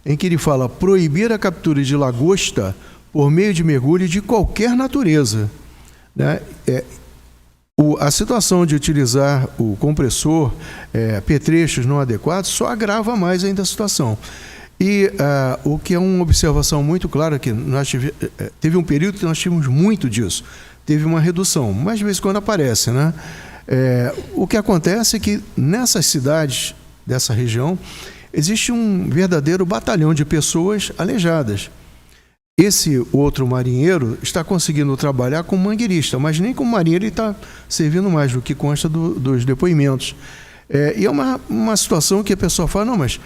em que ele fala proibir a captura de lagosta por meio de mergulho de qualquer natureza, né? A situação de utilizar o compressor, petrechos não adequados, só agrava mais ainda a situação. E o que é uma observação muito clara, que teve um período que nós tivemos muito disso, teve uma redução, mas de vez em quando aparece, né? O que acontece é que nessas cidades dessa região existe um verdadeiro batalhão de pessoas aleijadas. Esse outro marinheiro está conseguindo trabalhar como mangueirista, mas nem como marinheiro ele está servindo mais, do que consta dos depoimentos. E é uma situação que a pessoa fala, não, mas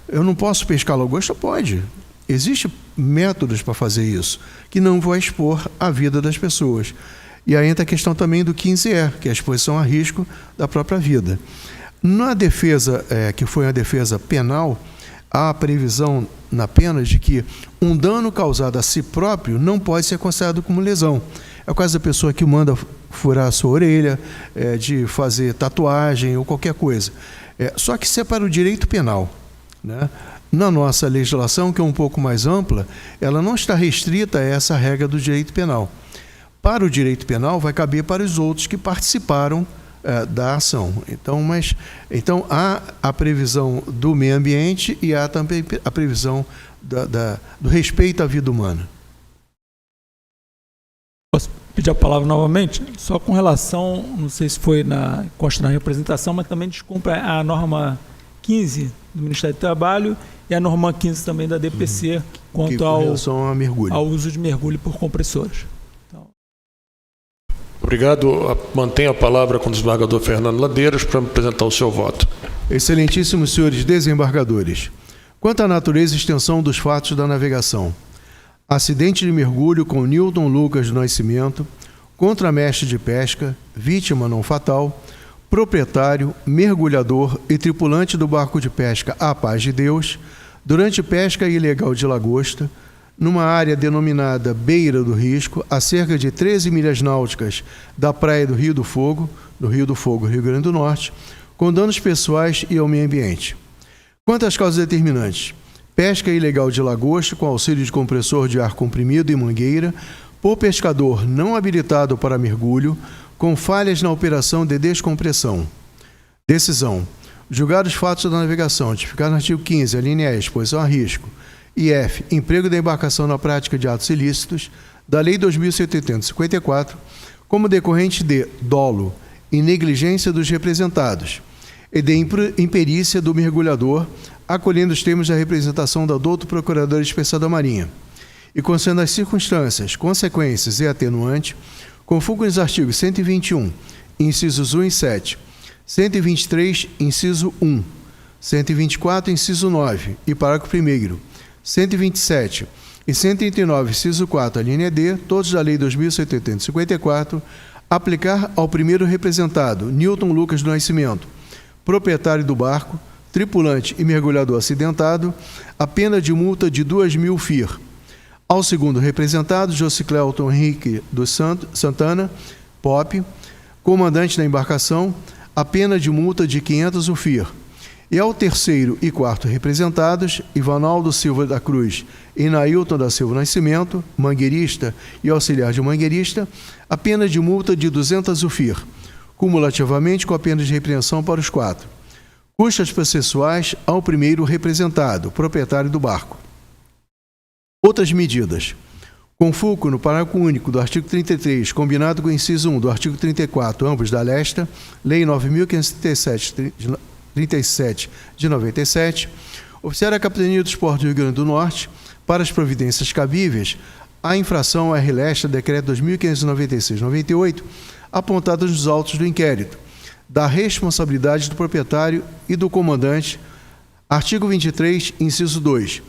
eu não posso pescar lagosta? Pode. Existem métodos para fazer isso, que não vai expor a vida das pessoas. E aí entra a questão também do 15E, que é a exposição a risco da própria vida. Na defesa, que foi uma defesa penal, há a previsão na pena de que um dano causado a si próprio não pode ser considerado como lesão. É o caso da pessoa que manda furar a sua orelha, de fazer tatuagem ou qualquer coisa. Só que isso é para o direito penal, né? Na nossa legislação, que é um pouco mais ampla, ela não está restrita a essa regra do direito penal. Para o direito penal, vai caber para os outros que participaram da ação. Então há a previsão do meio ambiente e há também a previsão do respeito à vida humana. Posso pedir a palavra novamente? Só com relação, não sei se foi consta na representação, mas também descumpre a norma 15 do Ministério do Trabalho e a norma 15 também da DPC, quanto ao mergulho. Ao uso de mergulho por compressores. Obrigado. Mantenho a palavra com o desembargador Fernando Ladeiras para apresentar o seu voto. Excelentíssimos senhores desembargadores, quanto à natureza e extensão dos fatos da navegação, acidente de mergulho com Newton Lucas do Nascimento, contramestre de pesca, vítima não fatal, proprietário, mergulhador e tripulante do barco de pesca A Paz de Deus, durante pesca ilegal de lagosta, numa área denominada Beira do Risco, a cerca de 13 milhas náuticas da praia do Rio do Fogo, Rio Grande do Norte, com danos pessoais e ao meio ambiente. Quanto às causas determinantes, pesca ilegal de lagosta com auxílio de compressor de ar comprimido e mangueira, por pescador não habilitado para mergulho, com falhas na operação de descompressão. Decisão. Julgar os fatos da navegação, tipificado no artigo 15, a linha E, exposição a risco, e F, emprego da embarcação na prática de atos ilícitos, da Lei 2.754, como decorrente de dolo e negligência dos representados, e de imperícia do mergulhador, acolhendo os termos da representação da douto Procurador Especial da Marinha, e considerando as circunstâncias, consequências e atenuante, conforme os artigos 121, incisos 1 e 7, 123, inciso 1, 124, inciso 9 e parágrafo 1º, 127 e 139, inciso 4, a linha D, todos da Lei 2.754, aplicar ao primeiro representado, Newton Lucas do Nascimento, proprietário do barco, tripulante e mergulhador acidentado, a pena de multa de 2.000 FIR. Ao segundo representado, Josicleuton Henrique dos Santana, POP, comandante da embarcação, a pena de multa de 500 UFIR. E ao terceiro e quarto representados, Ivanaldo Silva da Cruz e Nailton da Silva Nascimento, mangueirista e auxiliar de mangueirista, a pena de multa de 200 UFIR, cumulativamente com a pena de repreensão para os quatro. Custas processuais ao primeiro representado, proprietário do barco. Outras medidas. Com fulcro no parágrafo único do artigo 33, combinado com o inciso 1 do artigo 34, ambos da Lesta, Lei 9.537 de 97, oficiar a Capitania dos Portos do Rio Grande do Norte, para as providências cabíveis, a infração R. Lesta, Decreto 2.596/98, apontadas nos autos do inquérito, da responsabilidade do proprietário e do comandante, artigo 23, inciso 2,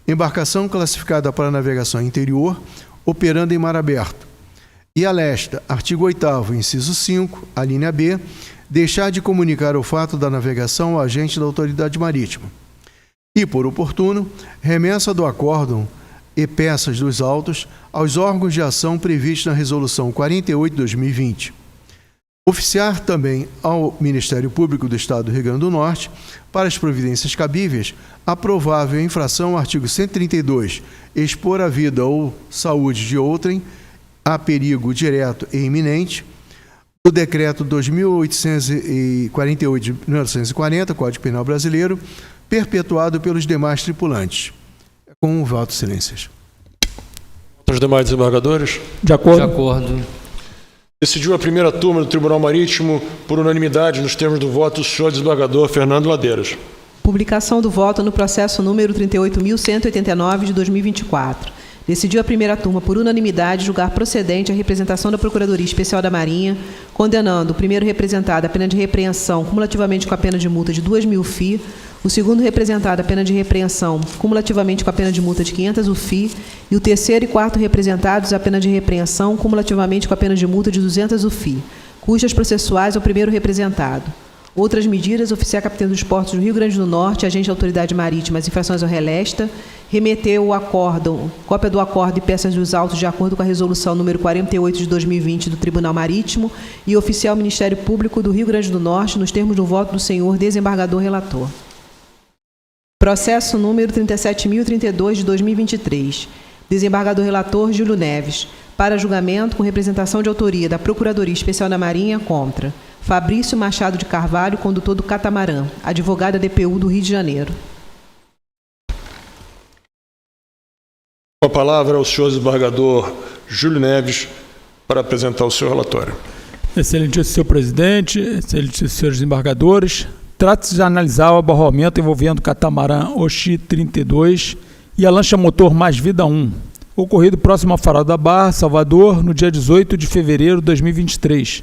embarcação classificada para navegação interior, operando em mar aberto. E a Lesta, artigo 8º, inciso 5, a linha B, deixar de comunicar o fato da navegação ao agente da autoridade marítima. E, por oportuno, remessa do acórdão e peças dos autos aos órgãos de ação previstos na Resolução 48/2020. Oficiar também ao Ministério Público do Estado do Rio Grande do Norte, para as providências cabíveis, a provável infração ao artigo 132, expor a vida ou saúde de outrem a perigo direto e iminente, do Decreto 2.848 de 1940, Código Penal Brasileiro, perpetuado pelos demais tripulantes. É com um voto, excelências. Os demais desembargadores? De acordo. De acordo. Decidiu a primeira turma do Tribunal Marítimo por unanimidade nos termos do voto do senhor desembargador Fernando Ladeiras. Publicação do voto no processo número 38.189 de 2024. Decidiu a primeira turma, por unanimidade, julgar procedente a representação da Procuradoria Especial da Marinha, condenando o primeiro representado à pena de repreensão, cumulativamente com a pena de multa de 2.000 FII, o segundo representado à pena de repreensão, cumulativamente com a pena de multa de 500 UFI, e o terceiro e quarto representados à pena de repreensão, cumulativamente com a pena de multa de 200 UFI, custas processuais ao primeiro representado. Outras medidas, oficiar capitão dos portos do Rio Grande do Norte, agente da Autoridade Marítima, as infrações ao relesta, remeteu o acórdão, cópia do acordo e peças dos autos de acordo com a resolução número 48 de 2020 do Tribunal Marítimo e oficiar ao Ministério Público do Rio Grande do Norte nos termos do voto do senhor desembargador relator. Processo número 37.032 de 2023. Desembargador relator Júlio Neves. Para julgamento com representação de autoria da Procuradoria Especial da Marinha contra Fabrício Machado de Carvalho, condutor do Catamarã, advogada DPU do Rio de Janeiro. Com a palavra ao senhor desembargador Júlio Neves para apresentar o seu relatório. Excelentíssimo senhor presidente, excelentíssimos senhores desembargadores, trata-se de analisar o abarroamento envolvendo o catamarã Oxi 32 e a lancha motor Mais Vida 1, ocorrido próximo ao Farol da Barra, Salvador, no dia 18 de fevereiro de 2023,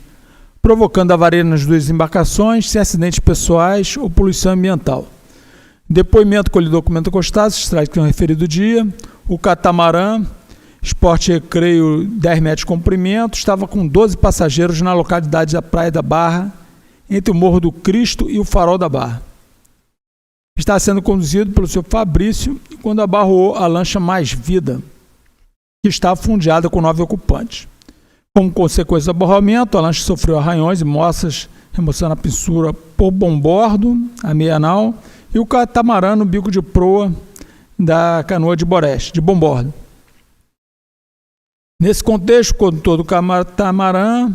provocando avaria nas duas embarcações, sem acidentes pessoais ou poluição ambiental. Depoimento colhido documento constado, se extrai que no referido dia, o catamarã, esporte recreio 10 metros de comprimento, estava com 12 passageiros na localidade da Praia da Barra, entre o Morro do Cristo e o Farol da Barra. Está sendo conduzido pelo senhor Fabrício quando abarroou a lancha Mais Vida, que estava fundeada com 9 ocupantes. Como consequência do abarroamento, a lancha sofreu arranhões e moças, remoção a pintura por bombordo, a meia nau, e o catamarã no bico de proa da canoa de Boreste, de bombordo. Nesse contexto, o condutor do catamarã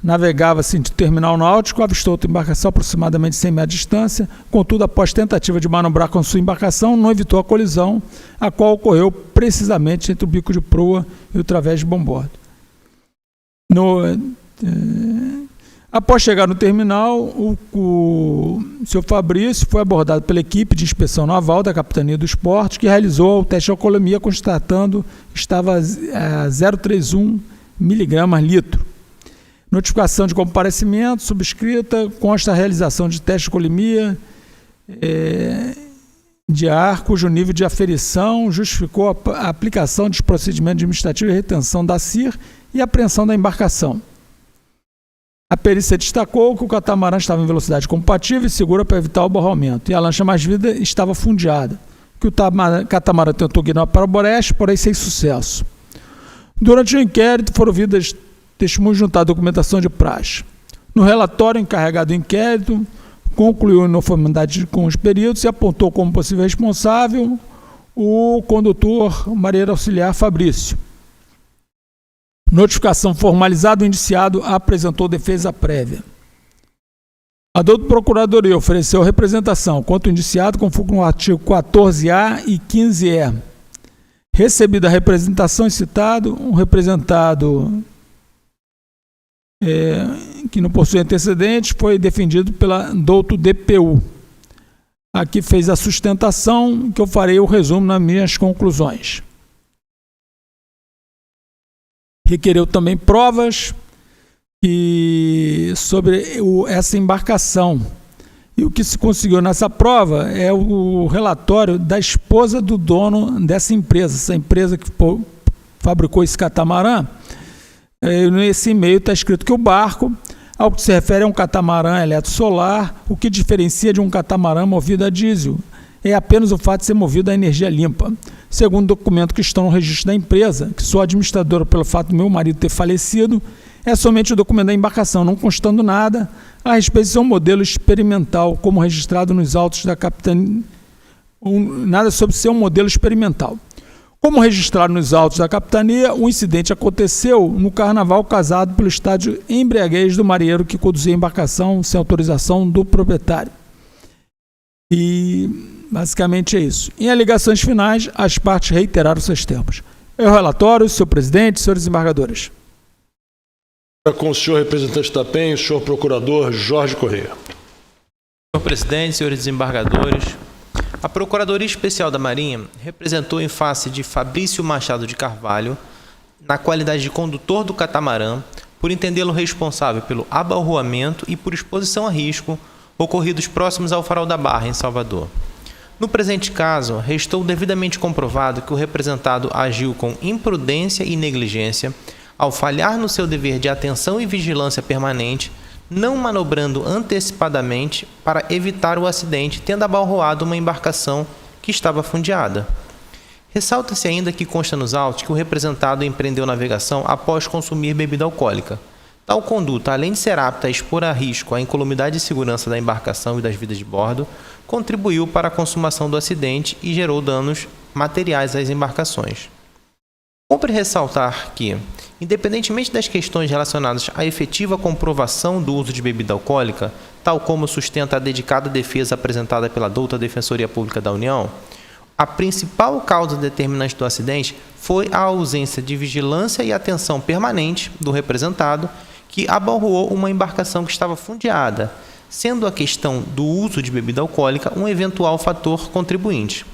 navegava sentido terminal náutico, avistou outra embarcação aproximadamente 100 metros de distância, contudo, após tentativa de manobrar com sua embarcação, não evitou a colisão, a qual ocorreu precisamente entre o bico de proa e o través de bombordo. Após chegar no terminal, o senhor Fabrício foi abordado pela equipe de inspeção naval da Capitania dos Portos, que realizou o teste de alcoolemia, constatando que estava a 0,31 mg/litro. Notificação de comparecimento subscrita, consta a realização de teste de alcoolemia de ar, cujo nível de aferição justificou a aplicação de procedimento administrativo de retenção da CIR e apreensão da embarcação. A perícia destacou que o catamarã estava em velocidade compatível e segura para evitar o abarroamento, e a lancha Mais Vida estava fundeada, que o catamarã tentou guiar para o Boreste, porém sem sucesso. Durante o inquérito foram ouvidas testemunhos juntar à documentação de praxe. No relatório, o encarregado do inquérito concluiu a inconformidade com os peritos e apontou como possível responsável o condutor marinheiro auxiliar Fabrício. Notificação formalizada, o indiciado apresentou defesa prévia. A doutora Procuradoria ofereceu representação contra o indiciado conforme o artigo 14A e 15E. Recebida a representação e citado, um representado que não possui antecedentes foi defendido pela doutor DPU. Aqui fez a sustentação, que eu farei o resumo nas minhas conclusões. Requereu também provas sobre essa embarcação. E o que se conseguiu nessa prova é o relatório da esposa do dono dessa empresa. Essa empresa que fabricou esse catamarã, nesse e-mail está escrito que o barco, ao que se refere a um catamarã eletrosolar, o que diferencia de um catamarã movido a diesel é apenas o fato de ser movido a energia limpa. Segundo o documento que está no registro da empresa, que sou administradora pelo fato do meu marido ter falecido, é somente o documento da embarcação, não constando nada a respeito de seu modelo experimental, como registrado nos autos da capitania, nada sobre seu modelo experimental. Como registrado nos autos da capitania, o incidente aconteceu no carnaval causado pelo estado de embriaguez do marinheiro que conduzia a embarcação sem autorização do proprietário. E basicamente é isso. Em alegações finais, as partes reiteraram seus termos. É o relatório, senhor presidente, senhores desembargadores. Com o senhor representante da PEN, o senhor procurador Jorge Corrêa. Senhor presidente, senhores desembargadores, a Procuradoria Especial da Marinha representou em face de Fabrício Machado de Carvalho, na qualidade de condutor do catamarã, por entendê-lo responsável pelo abalroamento e por exposição a risco ocorridos próximos ao Farol da Barra, em Salvador. No presente caso, restou devidamente comprovado que o representado agiu com imprudência e negligência ao falhar no seu dever de atenção e vigilância permanente, não manobrando antecipadamente para evitar o acidente, tendo abalroado uma embarcação que estava fundeada. Ressalta-se ainda que consta nos autos que o representado empreendeu navegação após consumir bebida alcoólica. Tal conduta, além de ser apta a expor a risco a incolumidade e segurança da embarcação e das vidas de bordo, contribuiu para a consumação do acidente e gerou danos materiais às embarcações. Cumpre ressaltar que, independentemente das questões relacionadas à efetiva comprovação do uso de bebida alcoólica, tal como sustenta a dedicada defesa apresentada pela douta Defensoria Pública da União, a principal causa determinante do acidente foi a ausência de vigilância e atenção permanente do representado, que abalroou uma embarcação que estava fundeada, sendo a questão do uso de bebida alcoólica um eventual fator contribuinte.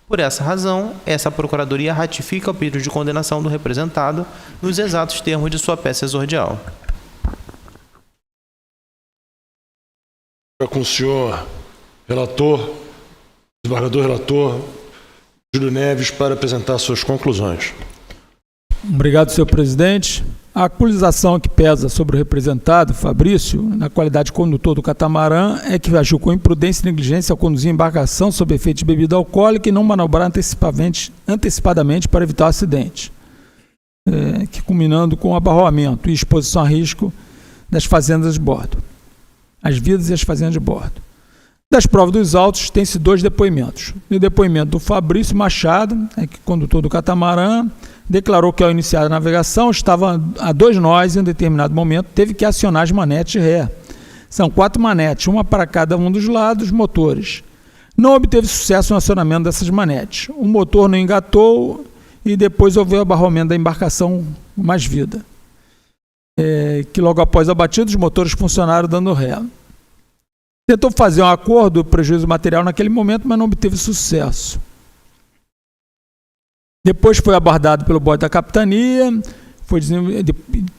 Por essa razão, essa Procuradoria ratifica o pedido de condenação do representado nos exatos termos de sua peça exordial. Com o senhor relator, desembargador relator Júlio Neves, para apresentar suas conclusões. Obrigado, senhor presidente. A acusação que pesa sobre o representado, Fabrício, na qualidade de condutor do catamarã, é que agiu com imprudência e negligência ao conduzir a embarcação sob efeito de bebida alcoólica e não manobrar antecipadamente para evitar o acidente, que culminando com o abarroamento e exposição a risco das fazendas de bordo, as vidas e as fazendas de bordo. Das provas dos autos, tem-se 2 depoimentos. O depoimento do Fabrício Machado, que condutor do catamarã, declarou que ao iniciar a navegação estava a 2 nós e em um determinado momento teve que acionar as manetes de ré. São 4 manetes, uma para cada um dos lados motores. Não obteve sucesso no acionamento dessas manetes. O motor não engatou e depois houve o abarroamento da embarcação mais vida. Que logo após a batida os motores funcionaram dando ré. Tentou fazer um acordo do prejuízo material naquele momento, mas não obteve sucesso. Depois foi abordado pelo bote da capitania,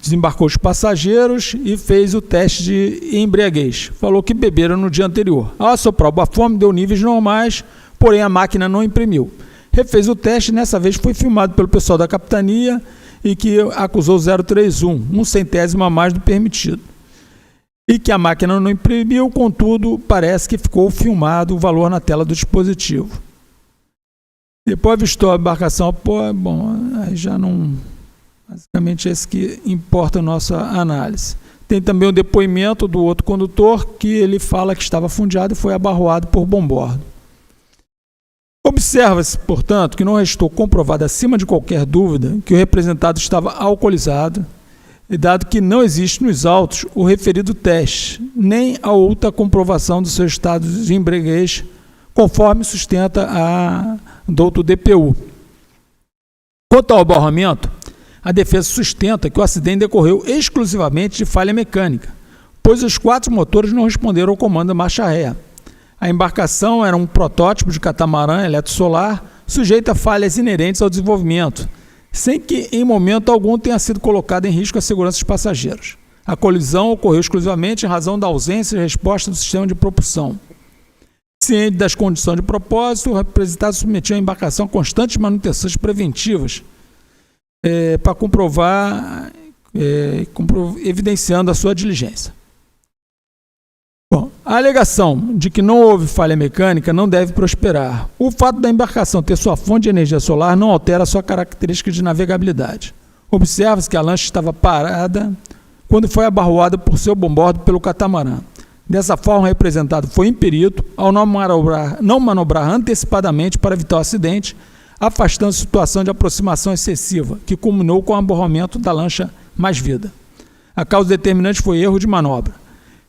desembarcou os passageiros e fez o teste de embriaguez. Falou que beberam no dia anterior. Ao assoprar o bafômetro, deu níveis normais, porém a máquina não imprimiu. Refez o teste, nessa vez foi filmado pelo pessoal da capitania e que acusou 031, 1/100º a mais do permitido. E que a máquina não imprimiu, contudo, parece que ficou filmado o valor na tela do dispositivo. Depois avistou a embarcação, aí já não... Basicamente é esse que importa a nossa análise. Tem também o depoimento do outro condutor, que ele fala que estava fundeado e foi abarroado por bombordo. Observa-se, portanto, que não restou comprovado acima de qualquer dúvida que o representado estava alcoolizado, e dado que não existe nos autos o referido teste, nem a outra comprovação do seu estado de embriaguez, conforme sustenta a doutor DPU. Quanto ao abarroamento, a defesa sustenta que o acidente decorreu exclusivamente de falha mecânica, pois os 4 motores não responderam ao comando da marcha ré. A embarcação era um protótipo de catamarã eletrosolar sujeito a falhas inerentes ao desenvolvimento, sem que em momento algum tenha sido colocada em risco a segurança dos passageiros. A colisão ocorreu exclusivamente em razão da ausência de resposta do sistema de propulsão. Ciente das condições de propósito, o representado submeteu a embarcação a constantes manutenções preventivas para comprovar, evidenciando a sua diligência. Bom, a alegação de que não houve falha mecânica não deve prosperar. O fato da embarcação ter sua fonte de energia solar não altera sua característica de navegabilidade. Observa-se que a lancha estava parada quando foi abarroada por seu bombordo pelo catamarã. Dessa forma, o representado foi imperido ao não manobrar antecipadamente para evitar o acidente, afastando a situação de aproximação excessiva, que culminou com o abarroamento da lancha mais vida. A causa determinante foi erro de manobra.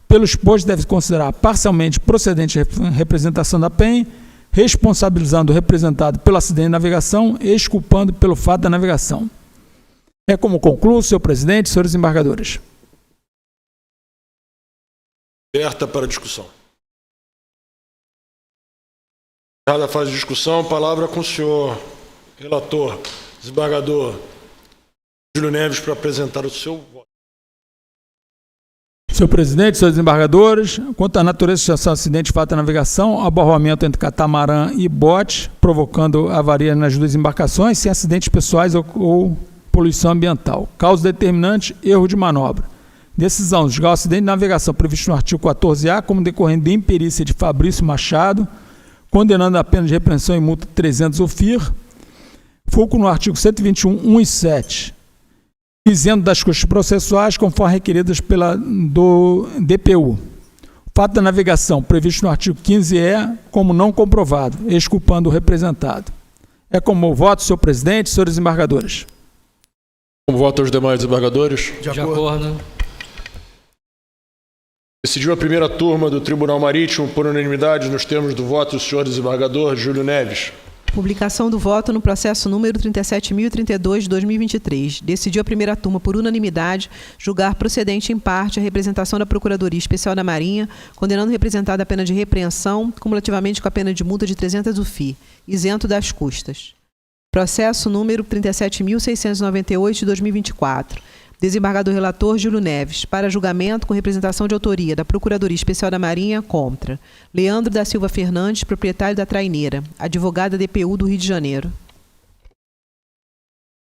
Pelo exposto, deve considerar parcialmente procedente a representação da PEN, responsabilizando o representado pelo acidente de navegação e exculpando pelo fato da navegação. É como concluo, senhor presidente, senhores embargadores. Aberta para discussão. Encerrada a fase de discussão, palavra com o senhor relator, desembargador Júlio Neves, para apresentar o seu voto. Senhor presidente, senhores desembargadores, quanto à natureza desse acidente de fato da navegação, abarroamento entre catamarã e bote, provocando avaria nas duas embarcações, sem acidentes pessoais ou poluição ambiental. Causa determinante, erro de manobra. Decisão, julgar o acidente de navegação previsto no artigo 14A como decorrente de imperícia de Fabrício Machado, condenando a pena de repreensão e multa de 300 UFIR. Fulcro no artigo 121, 1 e 7. Isento das custas processuais conforme requeridas do DPU. O fato da navegação previsto no artigo 15E como não comprovado, exculpando o representado. É como voto, senhor presidente, senhores desembargadores. Como votam os demais desembargadores? De acordo. Decidiu a primeira turma do Tribunal Marítimo por unanimidade nos termos do voto do senhor desembargador Júlio Neves. Publicação do voto no processo número 37.032 de 2023. Decidiu a primeira turma, por unanimidade, julgar procedente em parte a representação da Procuradoria Especial da Marinha, condenando o representado a pena de repreensão, cumulativamente com a pena de multa de 300 UFI, isento das custas. Processo número 37.698 de 2024. Desembargador relator Júlio Neves, para julgamento com representação de autoria da Procuradoria Especial da Marinha contra Leandro da Silva Fernandes, proprietário da Traineira, advogado da DPU do Rio de Janeiro.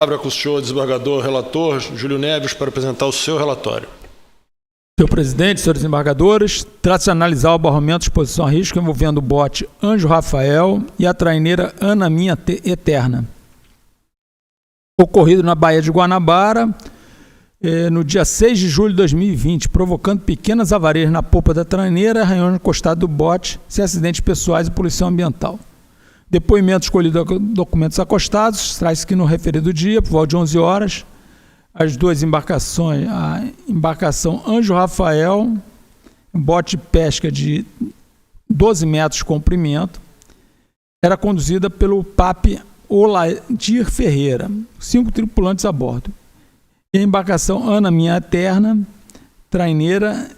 Palavra com o senhor desembargador relator Júlio Neves para apresentar o seu relatório. Senhor presidente, senhores desembargadores, trata-se de analisar o abarroamento de exposição a risco envolvendo o bote Anjo Rafael e a traineira Ana Minha Eterna, ocorrido na Baía de Guanabara, no dia 6 de julho de 2020, provocando pequenas avarias na polpa da traineira e arranhões no costado do bote, sem acidentes pessoais e poluição ambiental. Depoimento escolhido documentos acostados, traz-se que no referido dia, por volta de 11 horas, as duas embarcações, a embarcação Anjo Rafael, bote de pesca de 12 metros de comprimento, era conduzida pelo PAP Oladir Ferreira, 5 tripulantes a bordo. E a embarcação Ana Minha Eterna, traineira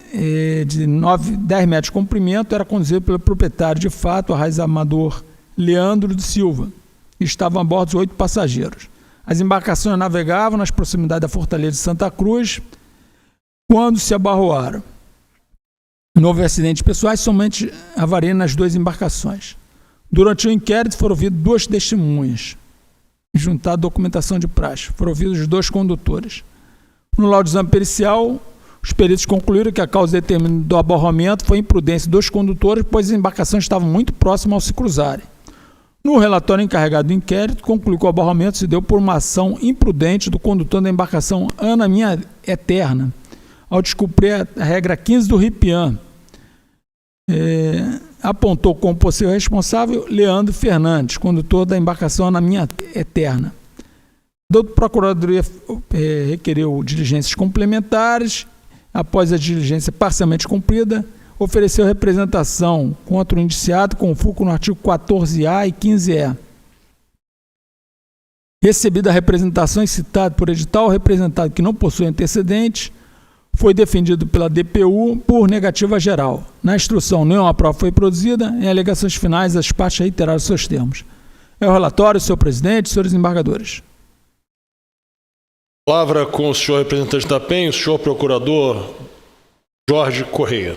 de 10 metros de comprimento, era conduzida pelo proprietário de fato, arraizamador Leandro de Silva. Estavam a bordo 8 passageiros. As embarcações navegavam nas proximidades da Fortaleza de Santa Cruz quando se abarroaram. Não houve acidentes pessoais, somente avaria nas duas embarcações. Durante o inquérito foram ouvidas 2 testemunhas. Juntar documentação de praxe. Foram ouvidos os 2 condutores. No laudo de exame pericial, os peritos concluíram que a causa determinante do abarroamento foi imprudência dos condutores, pois as embarcações estavam muito próximas ao se cruzarem. No relatório encarregado do inquérito, concluiu que o abarroamento se deu por uma ação imprudente do condutor da embarcação Ana Minha Eterna, ao descumprir a regra 15 do RIPIAN. Apontou como possível responsável Leandro Fernandes, condutor da embarcação Ana Minha Eterna. A Procuradoria requeriu diligências complementares. Após a diligência parcialmente cumprida, ofereceu representação contra o indiciado com fulcro no artigo 14A e 15E. Recebida a representação e citado por edital, o representado que não possui antecedentes foi defendido pela DPU por negativa geral. Na instrução, nenhuma prova foi produzida. Em alegações finais, as partes reiteraram seus termos. É o relatório, senhor presidente, senhores embargadores. Palavra com o senhor representante da PEN, o senhor procurador Jorge Correia.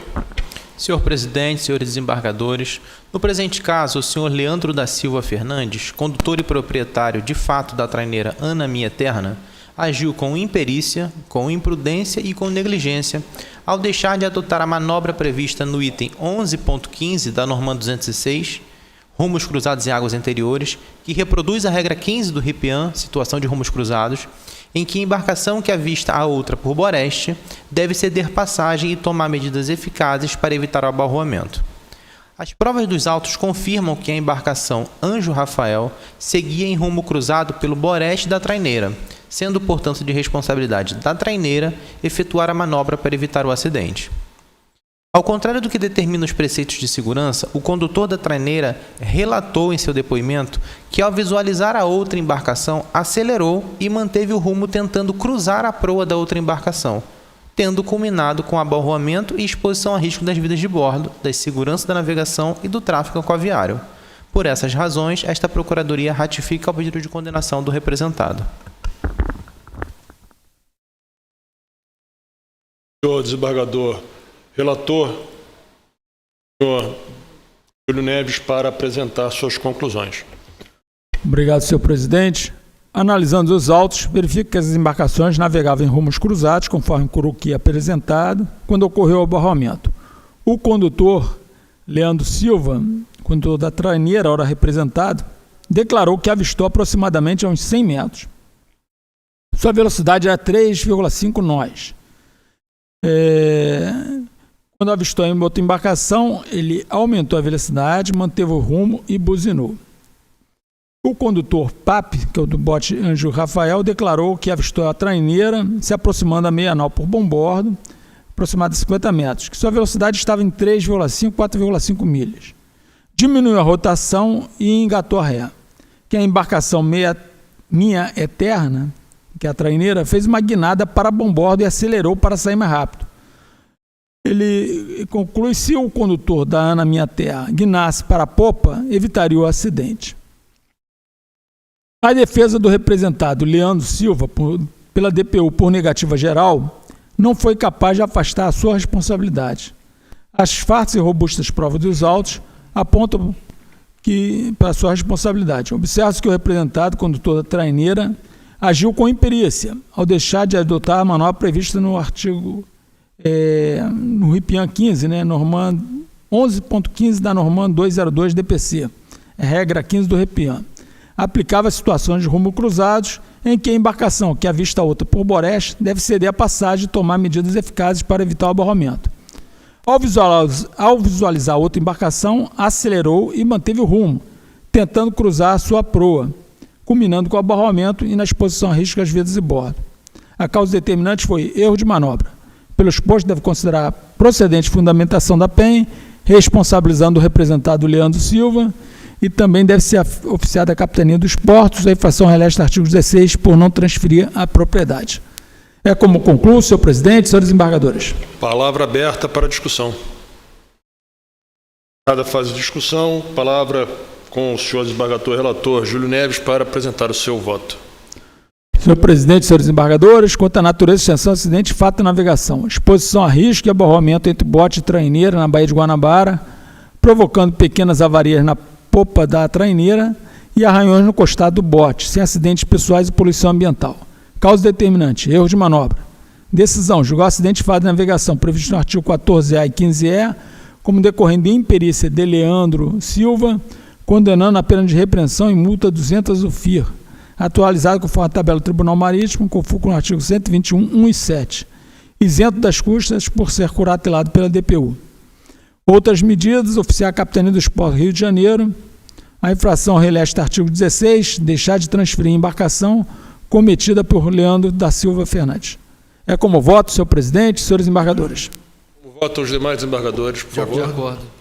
Senhor presidente, senhores desembargadores, no presente caso, o senhor Leandro da Silva Fernandes, condutor e proprietário de fato da traineira Ana Minha Eterna, agiu com imperícia, com imprudência e com negligência ao deixar de adotar a manobra prevista no item 11.15 da norma 206, rumos cruzados em águas interiores, que reproduz a regra 15 do RIPIAN, situação de rumos cruzados, em que a embarcação que avista a outra por boreste deve ceder passagem e tomar medidas eficazes para evitar o abarroamento. As provas dos autos confirmam que a embarcação Anjo Rafael seguia em rumo cruzado pelo boreste da traineira, sendo, portanto, de responsabilidade da traineira efetuar a manobra para evitar o acidente. Ao contrário do que determinam os preceitos de segurança, o condutor da traineira relatou em seu depoimento que, ao visualizar a outra embarcação, acelerou e manteve o rumo tentando cruzar a proa da outra embarcação, tendo culminado com abarroamento e exposição a risco das vidas de bordo, da segurança da navegação e do tráfego aquaviário. Por essas razões, esta Procuradoria ratifica o pedido de condenação do representado. Senhor desembargador relator, senhor Júlio Neves, para apresentar suas conclusões. Obrigado, senhor presidente. Analisando os autos, verifico que as embarcações navegavam em rumos cruzados, conforme o que apresentado, quando ocorreu o abarroamento. O condutor, Leandro Silva, condutor da traineira, ora representado, declarou que avistou aproximadamente a uns 100 metros. Sua velocidade era 3,5 nós. Quando avistou em outra embarcação, ele aumentou a velocidade, manteve o rumo e buzinou. O condutor PAP, que é o do bote Anjo Rafael, declarou que avistou a traineira se aproximando a meia nau por bombordo, aproximadamente 50 metros, que sua velocidade estava em 3,5, 4,5 milhas. Diminuiu a rotação e engatou a ré. Que a embarcação Minha Eterna, que é a traineira, fez uma guinada para bombordo e acelerou para sair mais rápido. Ele conclui: se o condutor da Ana Minha Terra guinasse para a popa, evitaria o acidente. A defesa do representado Leandro Silva, pela DPU por negativa geral, não foi capaz de afastar a sua responsabilidade. As fartas e robustas provas dos autos apontam para a sua responsabilidade. Observa-se que o representado, condutor da traineira, agiu com imperícia ao deixar de adotar a manobra prevista no artigo no RIPIAN 15, Norman 11.15 da Norman 202 DPC, regra 15 do RIPIAN. Aplicava a situações de rumo cruzados em que a embarcação que avista a outra por boreste deve ceder a passagem e tomar medidas eficazes para evitar o abarroamento. Ao visualizar a outra embarcação, acelerou e manteve o rumo, tentando cruzar a sua proa, culminando com o abarroamento e na exposição a risco às vidas de bordo. A causa determinante foi erro de manobra. Pelo exposto, deve considerar procedente fundamentação da PEN, responsabilizando o representado Leandro Silva, e também deve ser oficiada a Capitania dos Portos a infração relesta artigo 16 por não transferir a propriedade. É como concluo, senhor presidente, senhores desembargadores. Palavra aberta para discussão. Cada fase de discussão, palavra com o senhor desembargador relator Júlio Neves para apresentar o seu voto. Senhor presidente, senhores desembargadores, quanto à natureza, extensão, acidente, fato de navegação, exposição a risco e abarroamento entre bote e traineira na Baía de Guanabara, provocando pequenas avarias na popa da traineira e arranhões no costado do bote, sem acidentes pessoais e poluição ambiental. Causa determinante, erro de manobra. Decisão, julgar o acidente de fato de navegação previsto no artigo 14A e 15E, como decorrendo de imperícia de Leandro Silva, condenando a pena de repreensão e multa 200 UFIR, atualizado conforme a tabela do Tribunal Marítimo, conforme com o artigo 121, 1 e 7, isento das custas por ser curatelado pela DPU. Outras medidas, oficiar a Capitania dos Portos Rio de Janeiro, a infração releste artigo 16, deixar de transferir embarcação cometida por Leandro da Silva Fernandes. É como voto, senhor presidente, senhores embargadores. Como voto aos demais desembargadores, por favor. De acordo.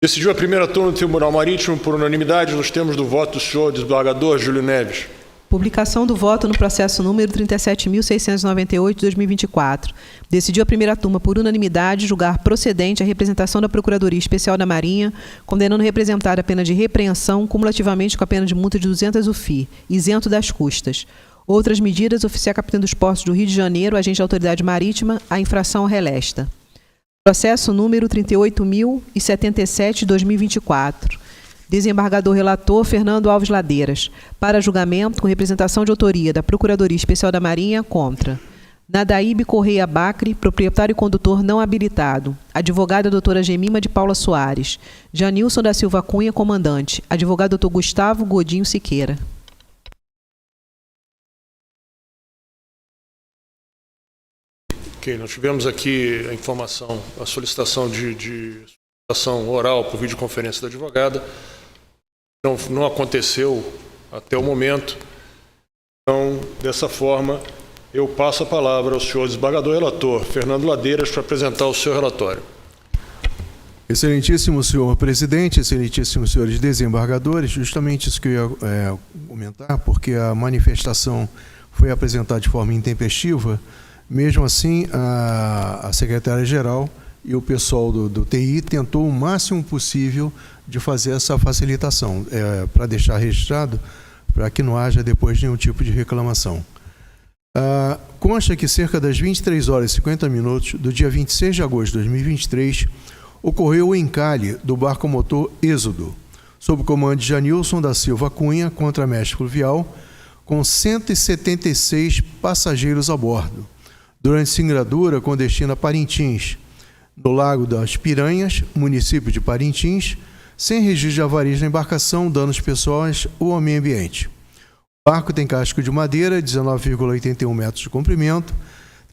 Decidiu a primeira turma do Tribunal Marítimo por unanimidade nos termos do voto do senhor desembargador Júlio Neves. Publicação do voto no processo número 37.698 de 2024. Decidiu a primeira turma por unanimidade julgar procedente a representação da Procuradoria Especial da Marinha, condenando o representado a pena de repreensão cumulativamente com a pena de multa de 200 UFI, isento das custas. Outras medidas, oficiar a Capitania dos Portos do Rio de Janeiro, agente da Autoridade Marítima, a infração relesta. Processo número 38.077 de 2024. Desembargador relator Fernando Alves Ladeiras. Para julgamento, com representação de autoria da Procuradoria Especial da Marinha, contra Nadaíbe Correia Bacri, proprietário e condutor não habilitado. Advogada doutora Gemima de Paula Soares. Janilson da Silva Cunha, comandante. Advogado doutor Gustavo Godinho Siqueira. Ok, nós tivemos aqui a informação, a solicitação de solicitação oral por videoconferência da advogada. Não aconteceu até o momento. Então, dessa forma, eu passo a palavra ao senhor desembargador relator, Fernando Ladeiras, para apresentar o seu relatório. Excelentíssimo senhor presidente, excelentíssimos senhores desembargadores, justamente isso que eu ia comentar, porque a manifestação foi apresentada de forma intempestiva. Mesmo assim, a secretária-geral e o pessoal do TI tentou o máximo possível de fazer essa facilitação, para deixar registrado, para que não haja depois nenhum tipo de reclamação. Consta que cerca das 23 horas e 50 minutos do dia 26 de agosto de 2023, ocorreu o encalhe do barco motor Êxodo, sob o comando de Janilson da Silva Cunha, contramestre fluvial, com 176 passageiros a bordo, durante singradura com destino a Parintins, no Lago das Piranhas, município de Parintins, sem registro de avarias na embarcação, danos pessoais ou ao meio ambiente. O barco tem casco de madeira, 19,81 metros de comprimento,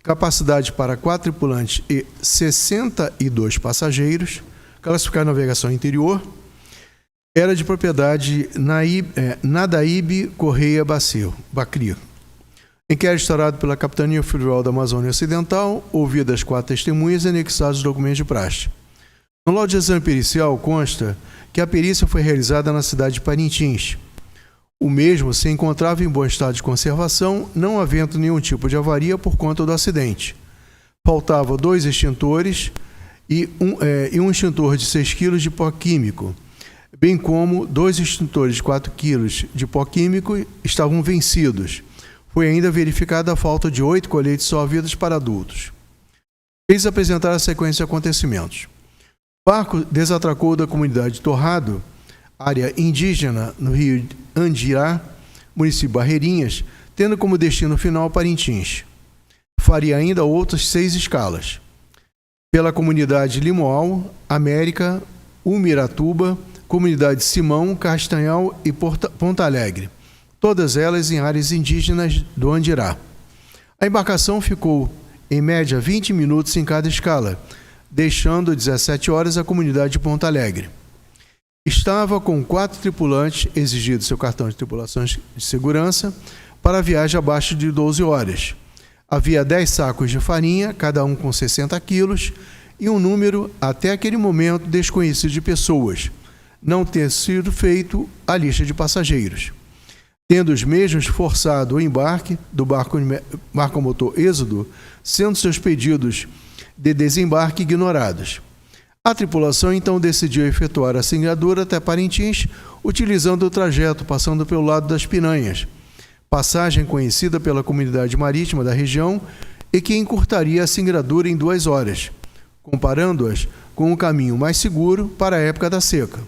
capacidade para 4 tripulantes e 62 passageiros, classificado navegação interior, era de propriedade Nadaíbe Correia Bacri. Inquérito instaurado pela Capitania Fluvial da Amazônia Ocidental, ouvidas 4 testemunhas e anexados os documentos de praxe. No laudo de exame pericial consta que a perícia foi realizada na cidade de Parintins. O mesmo se encontrava em bom estado de conservação, não havendo nenhum tipo de avaria por conta do acidente. Faltavam 2 extintores e um extintor de 6 kg de pó químico, bem como 2 extintores de 4 kg de pó químico estavam vencidos. Foi ainda verificada a falta de 8 coletes salva-vidas para adultos. Eles apresentaram a sequência de acontecimentos. O barco desatracou da comunidade Torrado, área indígena no rio Andirá, município de Barreirinhas, tendo como destino final Parintins. Faria ainda outras 6 escalas. Pela comunidade Limoal, América, Umiratuba, comunidade Simão, Castanhal e Ponta Alegre, todas elas em áreas indígenas do Andirá. A embarcação ficou, em média, 20 minutos em cada escala, deixando às 17 horas a comunidade de Ponta Alegre. Estava com 4 tripulantes, exigido seu cartão de tripulações de segurança, para a viagem abaixo de 12 horas. Havia 10 sacos de farinha, cada um com 60 quilos, e um número, até aquele momento, desconhecido de pessoas, não ter sido feito a lista de passageiros. Tendo os mesmos forçado o embarque do barco motor Êxodo, sendo seus pedidos de desembarque ignorados. A tripulação então decidiu efetuar a singradura até Parintins, utilizando o trajeto passando pelo lado das Piranhas, passagem conhecida pela comunidade marítima da região e que encurtaria a singradura em 2 horas, comparando-as com o caminho mais seguro para a época da seca.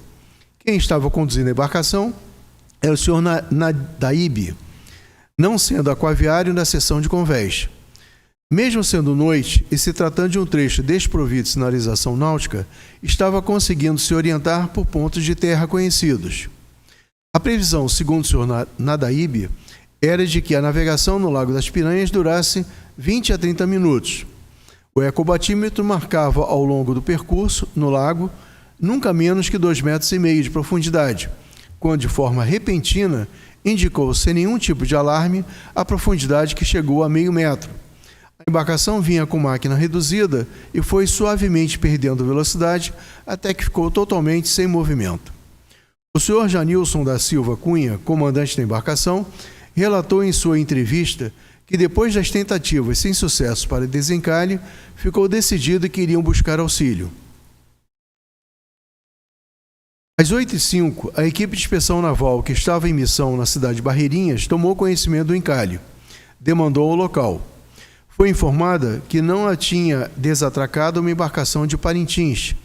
Quem estava conduzindo a embarcação era o senhor Nadaíbe, não sendo aquaviário na seção de convés. Mesmo sendo noite e se tratando de um trecho desprovido de sinalização náutica, estava conseguindo se orientar por pontos de terra conhecidos. A previsão, segundo o senhor Nadaíbe, era de que a navegação no Lago das Piranhas durasse 20 a 30 minutos. O ecobatímetro marcava ao longo do percurso, no lago, nunca menos que 2,5 metros de profundidade, quando de forma repentina indicou, sem nenhum tipo de alarme, a profundidade que chegou a meio metro. A embarcação vinha com máquina reduzida e foi suavemente perdendo velocidade até que ficou totalmente sem movimento. O senhor Janilson da Silva Cunha, comandante da embarcação, relatou em sua entrevista que depois das tentativas sem sucesso para desencalhe, ficou decidido que iriam buscar auxílio. Às 8h05, a equipe de inspeção naval que estava em missão na cidade de Barreirinhas tomou conhecimento do encalhe, demandou ao local. Foi informada que não a tinha desatracado uma embarcação de Parintins,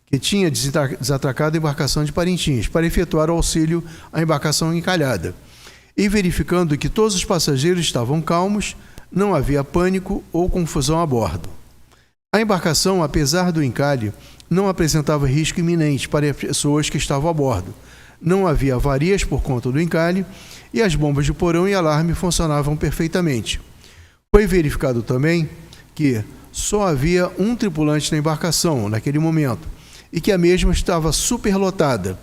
que tinha desatracado a embarcação de Parintins para efetuar o auxílio à embarcação encalhada. E verificando que todos os passageiros estavam calmos, não havia pânico ou confusão a bordo. A embarcação, apesar do encalhe, não apresentava risco iminente para as pessoas que estavam a bordo. Não havia avarias por conta do encalhe e as bombas de porão e alarme funcionavam perfeitamente. Foi verificado também que só havia um tripulante na embarcação naquele momento e que a mesma estava superlotada,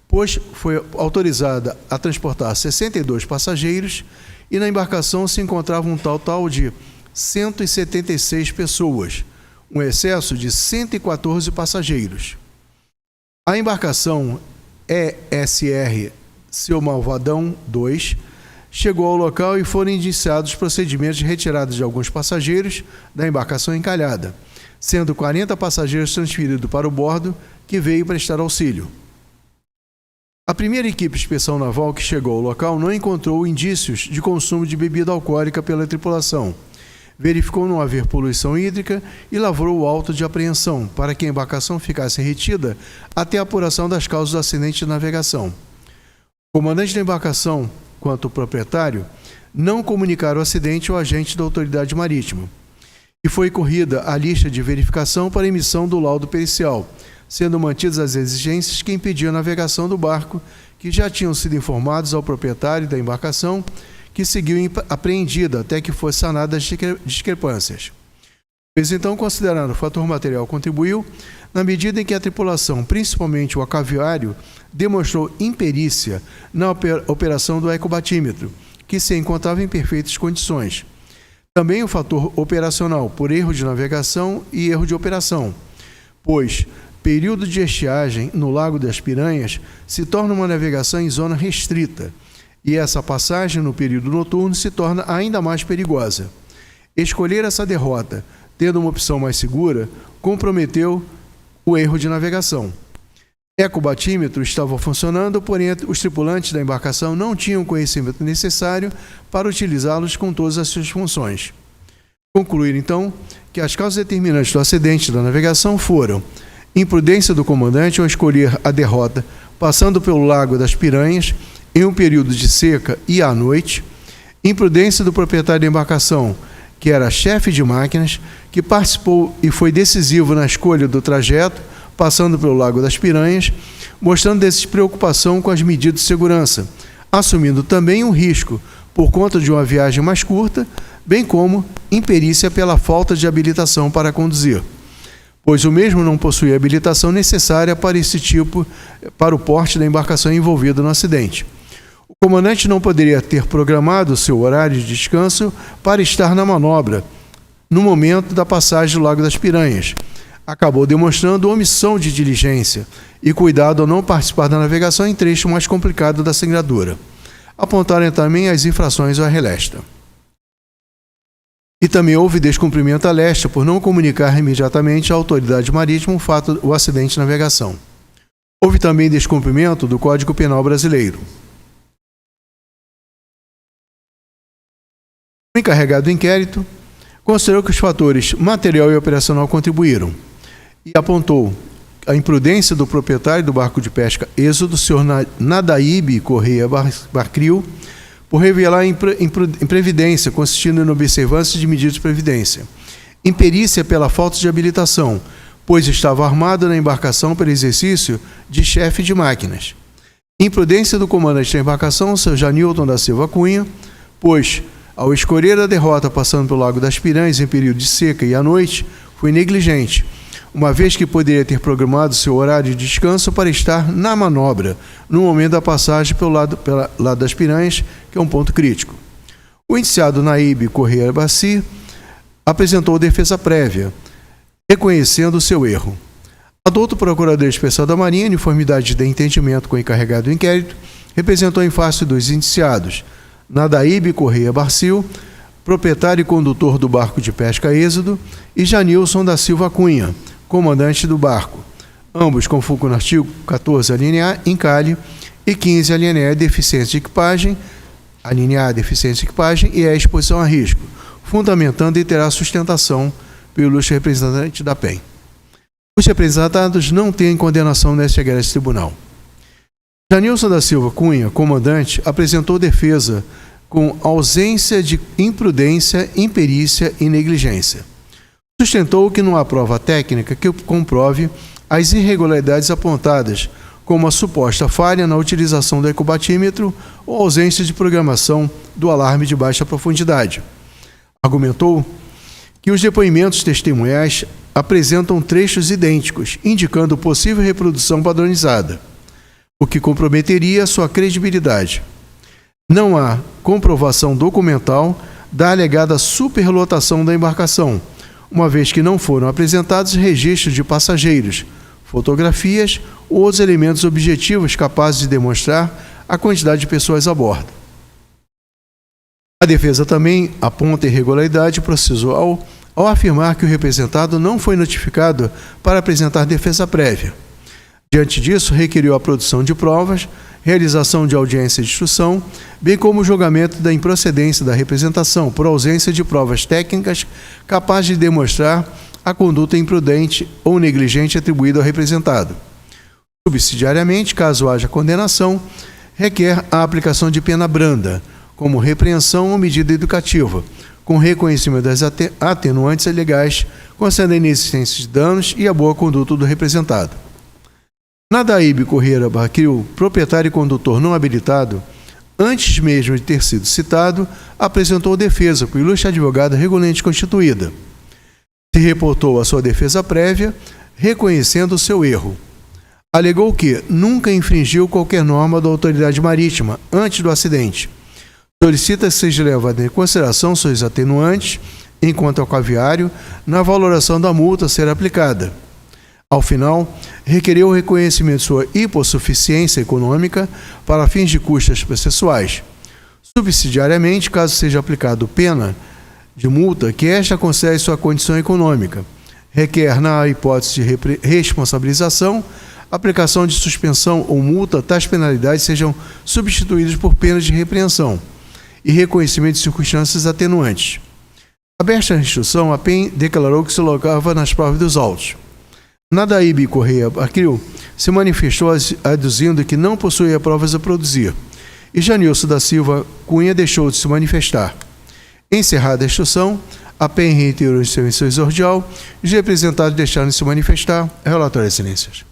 pois foi autorizada a transportar 62 passageiros e na embarcação se encontrava um total de 176 pessoas, um excesso de 114 passageiros. A embarcação ESR Seu Malvadão 2 chegou ao local e foram iniciados procedimentos de retirada de alguns passageiros da embarcação encalhada, sendo 40 passageiros transferidos para o bordo, que veio prestar auxílio. A primeira equipe de inspeção naval que chegou ao local não encontrou indícios de consumo de bebida alcoólica pela tripulação. Verificou não haver poluição hídrica e lavrou o auto de apreensão para que a embarcação ficasse retida até a apuração das causas do acidente de navegação. O comandante da embarcação, quanto o proprietário, não comunicaram o acidente ao agente da autoridade marítima. E foi corrida a lista de verificação para emissão do laudo pericial, sendo mantidas as exigências que impediam a navegação do barco, que já tinham sido informados ao proprietário da embarcação, que seguiu apreendida até que fosse sanada as discrepâncias. Eles então consideraram o fator material contribuiu, na medida em que a tripulação, principalmente o acaviário, demonstrou imperícia na operação do ecobatímetro, que se encontrava em perfeitas condições. Também o fator operacional, por erro de navegação e erro de operação, pois período de estiagem no Lago das Piranhas se torna uma navegação em zona restrita, e essa passagem no período noturno se torna ainda mais perigosa. Escolher essa derrota, tendo uma opção mais segura, comprometeu o erro de navegação. O ecobatímetro estava funcionando, porém os tripulantes da embarcação não tinham o conhecimento necessário para utilizá-los com todas as suas funções. Concluir, então, que as causas determinantes do acidente da navegação foram imprudência do comandante ao escolher a derrota passando pelo Lago das Piranhas em um período de seca e à noite, imprudência do proprietário da embarcação, que era chefe de máquinas, que participou e foi decisivo na escolha do trajeto, passando pelo Lago das Piranhas, mostrando despreocupação com as medidas de segurança, assumindo também um risco por conta de uma viagem mais curta, bem como imperícia pela falta de habilitação para conduzir, pois o mesmo não possuía a habilitação necessária para o porte da embarcação envolvida no acidente. O comandante não poderia ter programado o seu horário de descanso para estar na manobra, no momento da passagem do Lago das Piranhas. Acabou demonstrando omissão de diligência e cuidado ao não participar da navegação em trecho mais complicado da singradura. Apontaram também as infrações à relesta. E também houve descumprimento à leste por não comunicar imediatamente à autoridade marítima o acidente de navegação. Houve também descumprimento do Código Penal brasileiro. O encarregado do inquérito considerou que os fatores material e operacional contribuíram e apontou a imprudência do proprietário do barco de pesca Êxodo, senhor Nadaíbe Correia Barcril, por revelar imprevidência, consistindo em observância de medidas de previdência. Imperícia pela falta de habilitação, pois estava armado na embarcação para exercício de chefe de máquinas. Imprudência do comandante da embarcação, seu Janilton da Silva Cunha, pois, ao escolher a derrota passando pelo Lago das Piranhas em período de seca e à noite, foi negligente, uma vez que poderia ter programado seu horário de descanso para estar na manobra, no momento da passagem pelo lado das Piranhas, que é um ponto crítico. O indiciado Naíbe Correia Baci apresentou defesa prévia, reconhecendo o seu erro. A douto Procurador Especial da Marinha, em uniformidade de entendimento com o encarregado do inquérito, representou em face dos indiciados Nadaíbe Correia Barcil, proprietário e condutor do barco de pesca Êxodo, e Janilson da Silva Cunha, comandante do barco, ambos com foco no artigo 14, alínea A, encalhe, e 15, alínea E, deficiência de equipagem, alínea A, deficiência de equipagem, e a exposição a risco, fundamentando e terá sustentação pelo ilustre representante da PEN. Os representados não têm condenação neste egresso tribunal. Janilson da Silva Cunha, comandante, apresentou defesa com ausência de imprudência, imperícia e negligência. Sustentou que não há prova técnica que comprove as irregularidades apontadas, como a suposta falha na utilização do ecobatímetro ou ausência de programação do alarme de baixa profundidade. Argumentou que os depoimentos testemunhais apresentam trechos idênticos, indicando possível reprodução padronizada, o que comprometeria sua credibilidade. Não há comprovação documental da alegada superlotação da embarcação, uma vez que não foram apresentados registros de passageiros, fotografias ou outros elementos objetivos capazes de demonstrar a quantidade de pessoas a bordo. A defesa também aponta irregularidade processual ao afirmar que o representado não foi notificado para apresentar defesa prévia. Diante disso, requeriu a produção de provas, realização de audiência de instrução, bem como o julgamento da improcedência da representação por ausência de provas técnicas capazes de demonstrar a conduta imprudente ou negligente atribuída ao representado. Subsidiariamente, caso haja condenação, requer a aplicação de pena branda, como repreensão ou medida educativa, com reconhecimento das atenuantes legais, concedendo a inexistência de danos e a boa conduta do representado. Nadaíbe Correia Bacril, proprietário e condutor não habilitado, antes mesmo de ter sido citado, apresentou defesa com o ilustre advogado regularmente constituída. Se reportou a sua defesa prévia, reconhecendo o seu erro. Alegou que nunca infringiu qualquer norma da autoridade marítima antes do acidente. Solicita que seja levado em consideração seus atenuantes, enquanto ao caviário, na valoração da multa a ser aplicada. Ao final, requeriu o reconhecimento de sua hipossuficiência econômica para fins de custas processuais. Subsidiariamente, caso seja aplicado pena de multa, que esta considere sua condição econômica. Requer, na hipótese de responsabilização, aplicação de suspensão ou multa, tais penalidades sejam substituídas por penas de repreensão e reconhecimento de circunstâncias atenuantes. Aberta a instrução, a PEN declarou que se logava nas provas dos autos. Nadaíbe Correia Bacril se manifestou aduzindo que não possuía provas a produzir, e Janilson da Silva Cunha deixou de se manifestar. Encerrada a instrução, a PEN reiterou em seu exordial e os representados deixaram de se manifestar. Relatório, excelências.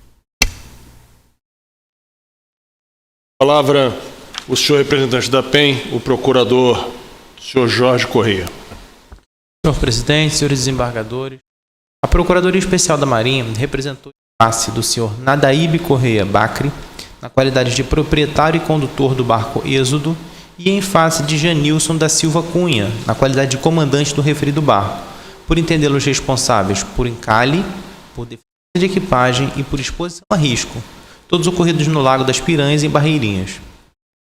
Palavra o senhor representante da PEN, o procurador, senhor Jorge Correia. Senhor presidente, senhores desembargadores, a Procuradoria Especial da Marinha representou em face do senhor Nadaíbe Correia Bacril, na qualidade de proprietário e condutor do barco Êxodo, e em face de Janilson da Silva Cunha, na qualidade de comandante do referido barco, por entendê-los responsáveis por encalhe, por defesa de equipagem e por exposição a risco, todos ocorridos no Lago das Piranhas e em Barreirinhas.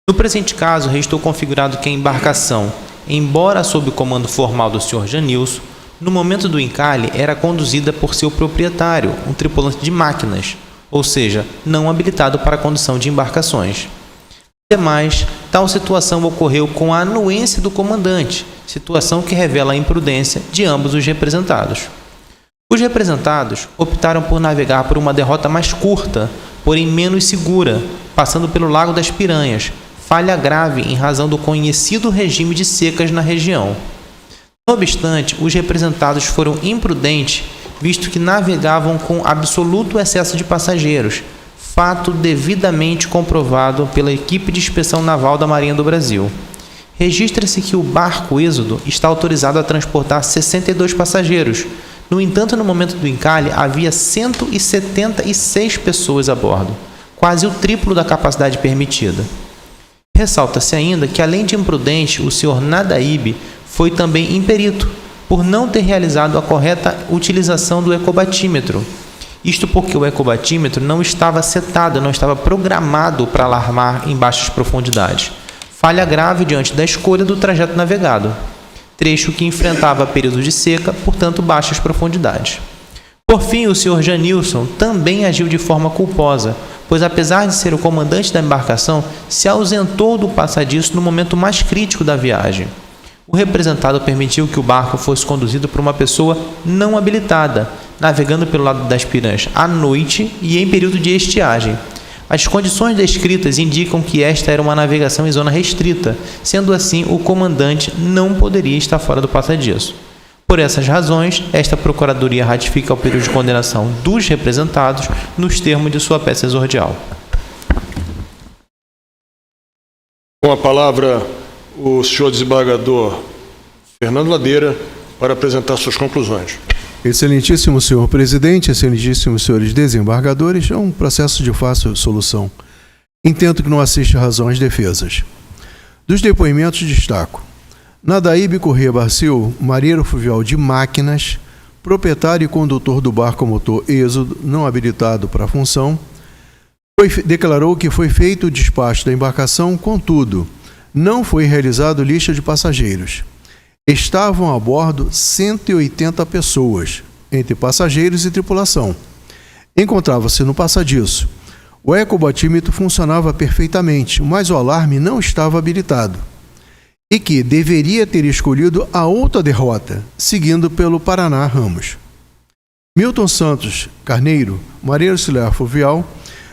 No presente caso, restou configurado que a embarcação, embora sob o comando formal do senhor Janilson, no momento do encalhe era conduzida por seu proprietário, um tripulante de máquinas, ou seja, não habilitado para a condução de embarcações. Ademais, tal situação ocorreu com a anuência do comandante, situação que revela a imprudência de ambos os representados. Os representados optaram por navegar por uma derrota mais curta, porém menos segura, passando pelo Lago das Piranhas, falha grave em razão do conhecido regime de secas na região. Não obstante, os representados foram imprudentes, visto que navegavam com absoluto excesso de passageiros, fato devidamente comprovado pela equipe de inspeção naval da Marinha do Brasil. Registra-se que o barco Êxodo está autorizado a transportar 62 passageiros. No entanto, no momento do encalhe, havia 176 pessoas a bordo, quase o triplo da capacidade permitida. Ressalta-se ainda que, além de imprudente, o senhor Nadaíbe foi também imperito, por não ter realizado a correta utilização do ecobatímetro. Isto porque o ecobatímetro não estava setado, não estava programado para alarmar em baixas profundidades. Falha grave diante da escolha do trajeto navegado. Trecho que enfrentava períodos de seca, portanto baixas profundidades. Por fim, o senhor Janilson também agiu de forma culposa, pois apesar de ser o comandante da embarcação, se ausentou do passadiço no momento mais crítico da viagem. O representado permitiu que o barco fosse conduzido por uma pessoa não habilitada, navegando pelo Lago das Piranhas à noite e em período de estiagem. As condições descritas indicam que esta era uma navegação em zona restrita, sendo assim, o comandante não poderia estar fora do passadiço. Por essas razões, esta Procuradoria ratifica o pedido de condenação dos representados nos termos de sua peça exordial. Com a palavra, o senhor desembargador Fernando Ladeira para apresentar suas conclusões. Excelentíssimo senhor presidente, excelentíssimos senhores desembargadores, é um processo de fácil solução. Entendo que não assiste razão às defesas. Dos depoimentos destaco: Nadaíbe Corrêa Barcil, marinheiro fluvial de máquinas, proprietário e condutor do barco a motor Êxodo, não habilitado para a função, declarou que foi feito o despacho da embarcação, contudo, não foi realizado lista de passageiros. Estavam a bordo 180 pessoas, entre passageiros e tripulação. Encontrava-se no passadiço. O ecobatímetro funcionava perfeitamente, mas o alarme não estava habilitado. E que deveria ter escolhido a outra derrota, seguindo pelo Paraná Ramos. Milton Santos Carneiro, marinheiro auxiliar fluvial,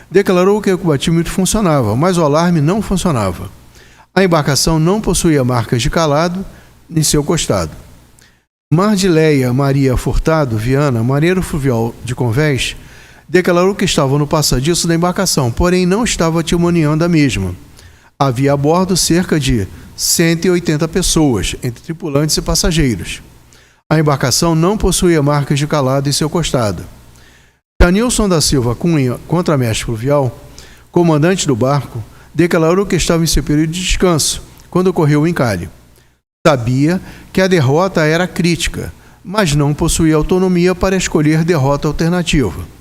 declarou que o ecobatímetro funcionava, mas o alarme não funcionava. A embarcação não possuía marcas de calado em seu costado. Mardileia Maria Furtado Viana, marinheiro fluvial de Convés, declarou que estava no passadiço da embarcação, porém não estava timoneando a mesma. Havia a bordo cerca de 180 pessoas, entre tripulantes e passageiros. A embarcação não possuía marcas de calado em seu costado. Janilson da Silva Cunha, contramestre fluvial, comandante do barco, declarou que estava em seu período de descanso, quando ocorreu o encalhe. Sabia que a derrota era crítica, mas não possuía autonomia para escolher derrota alternativa.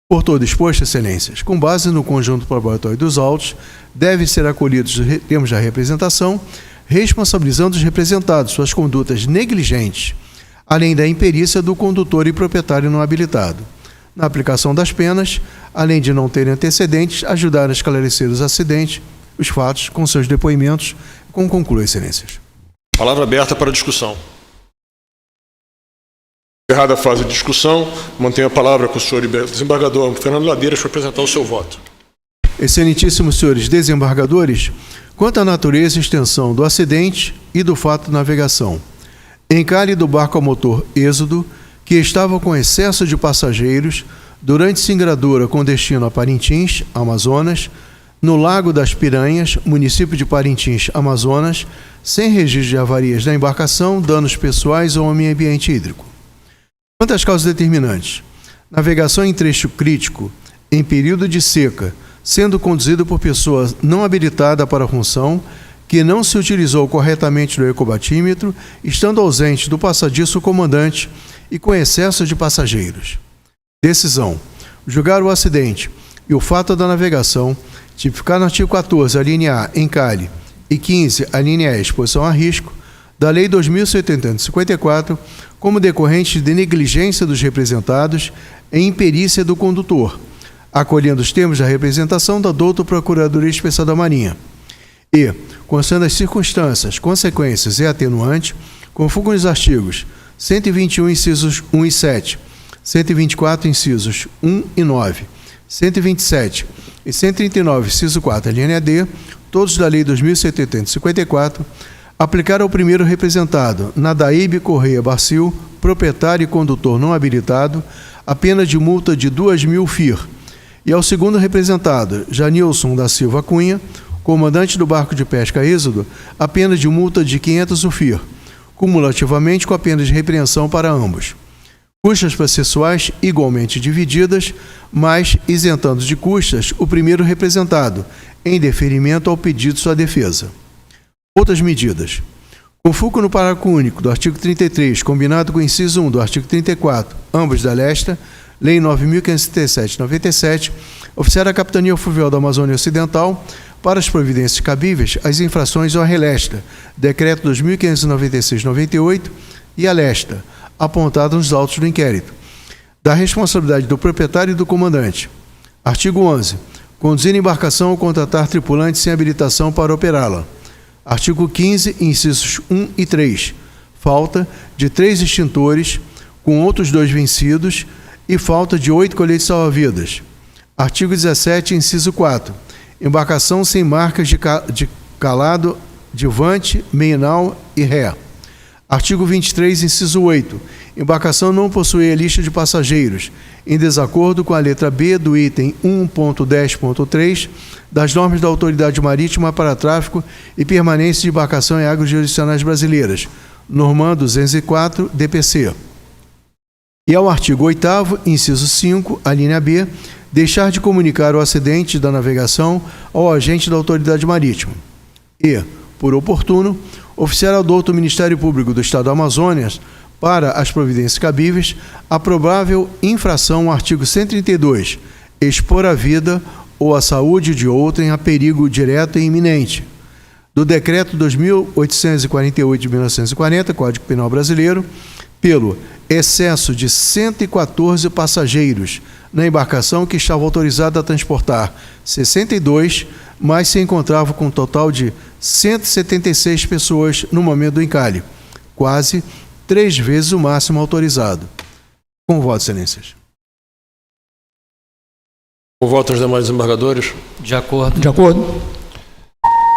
Por todo exposto, excelências, com base no conjunto probatório dos autos, devem ser acolhidos os termos da representação, responsabilizando os representados suas condutas negligentes, além da imperícia do condutor e proprietário não habilitado. Na aplicação das penas, além de não terem antecedentes, ajudar a esclarecer os acidentes, os fatos, com seus depoimentos, com conclui, excelências. Palavra aberta para discussão. Encerrada a fase de discussão, mantenho a palavra com o senhor desembargador Fernando Ladeiras para apresentar o seu voto. Excelentíssimos senhores desembargadores, quanto à natureza e extensão do acidente e do fato de navegação, encalhe do barco a motor Êxodo, que estava com excesso de passageiros, durante singradura com destino a Parintins, Amazonas, no Lago das Piranhas, município de Parintins, Amazonas, sem registro de avarias da embarcação, danos pessoais ou ao meio ambiente hídrico. Quanto às causas determinantes, navegação em trecho crítico, em período de seca, sendo conduzido por pessoa não habilitada para a função, que não se utilizou corretamente do ecobatímetro, estando ausente do passadiço comandante e com excesso de passageiros. Decisão: julgar o acidente e o fato da navegação, tipificar no artigo 14, a linha A, encalhe, e 15, a linha E, exposição a risco, da Lei 2.754, como decorrente de negligência dos representados em imperícia do condutor, acolhendo os termos da representação da douta Procuradoria Especial da Marinha. E, constando as circunstâncias, consequências e atenuante, conforme os artigos 121, incisos 1 e 7, 124, incisos 1 e 9, 127 e 139, inciso 4, a linha D, todos da Lei 2.754, aplicar ao primeiro representado, Nadaíbe Corrêa Barcil, proprietário e condutor não habilitado, a pena de multa de 2.000 FIR, e ao segundo representado, Janilson da Silva Cunha, comandante do barco de pesca Êxodo, a pena de multa de 500 FIR, cumulativamente com a pena de repreensão para ambos. Custas processuais igualmente divididas, mas isentando de custas o primeiro representado, em deferimento ao pedido de sua defesa. Outras medidas. Com fulcro no parágrafo único do artigo 33, combinado com o inciso 1 do artigo 34, ambos da Lesta, Lei 9.537/97, oficiar a Capitania Fluvial da Amazônia Ocidental, para as providências cabíveis, as infrações ao Relesta, Decreto 2.596/98 e a Lesta, apontada nos autos do inquérito, da responsabilidade do proprietário e do comandante. Artigo 11. Conduzir embarcação ou contratar tripulante sem habilitação para operá-la. Artigo 15, incisos 1 e 3. Falta de 3 extintores, com outros 2 vencidos, e falta de 8 coletes salva-vidas. Artigo 17, inciso 4. Embarcação sem marcas de calado, divante, meinal e ré. Artigo 23, inciso 8. Embarcação não possui a lista de passageiros, em desacordo com a letra B do item 1.10.3 das normas da Autoridade Marítima para Tráfico e Permanência de Embarcação em Águas Jurisdicionais Brasileiras, norma 204, DPC. E ao artigo 8º, inciso 5, a linha B, deixar de comunicar o acidente da navegação ao agente da Autoridade Marítima. E, por oportuno, oficiar ao douto Ministério Público do Estado do Amazonas, para as providências cabíveis, a provável infração ao artigo 132, expor a vida ou a saúde de outrem a perigo direto e iminente, do Decreto 2.848 de 1940, Código Penal Brasileiro, pelo excesso de 114 passageiros na embarcação que estava autorizada a transportar 62, mas se encontrava com um total de 176 pessoas no momento do encalhe, quase 3 vezes o máximo autorizado. Com voto, excelências. Com voto dos demais desembargadores. De acordo. De acordo.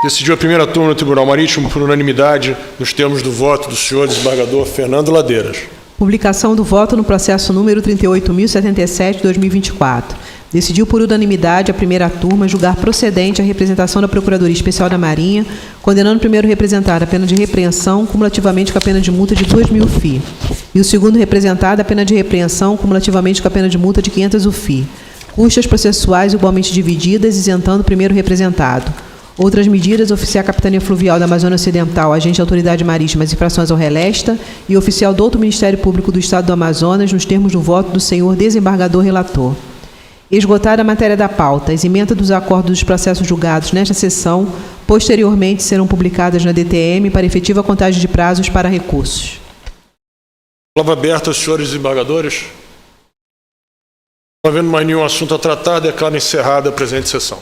Decidiu a primeira turma no Tribunal Marítimo por unanimidade, nos termos do voto do senhor desembargador Fernando Ladeiras. Publicação do voto no processo número 38.077 de 2024. Decidiu por unanimidade a primeira turma julgar procedente a representação da Procuradoria Especial da Marinha, condenando o primeiro representado a pena de repreensão, cumulativamente com a pena de multa de 2.000 FII, e o segundo representado a pena de repreensão, cumulativamente com a pena de multa de 500 UFI. Custas processuais igualmente divididas, isentando o primeiro representado. Outras medidas, oficiar a Capitania Fluvial da Amazônia Ocidental, agente da Autoridade Marítima, as infrações ao relesta, e oficial do outro Ministério Público do Estado do Amazonas, nos termos do voto do senhor desembargador relator. Esgotada a matéria da pauta, eximenta dos acordos dos processos julgados nesta sessão, posteriormente serão publicadas na DTM para efetiva contagem de prazos para recursos. Palavra aberta aos senhores desembargadores. Não havendo mais nenhum assunto a tratar, declaro encerrada a presente sessão.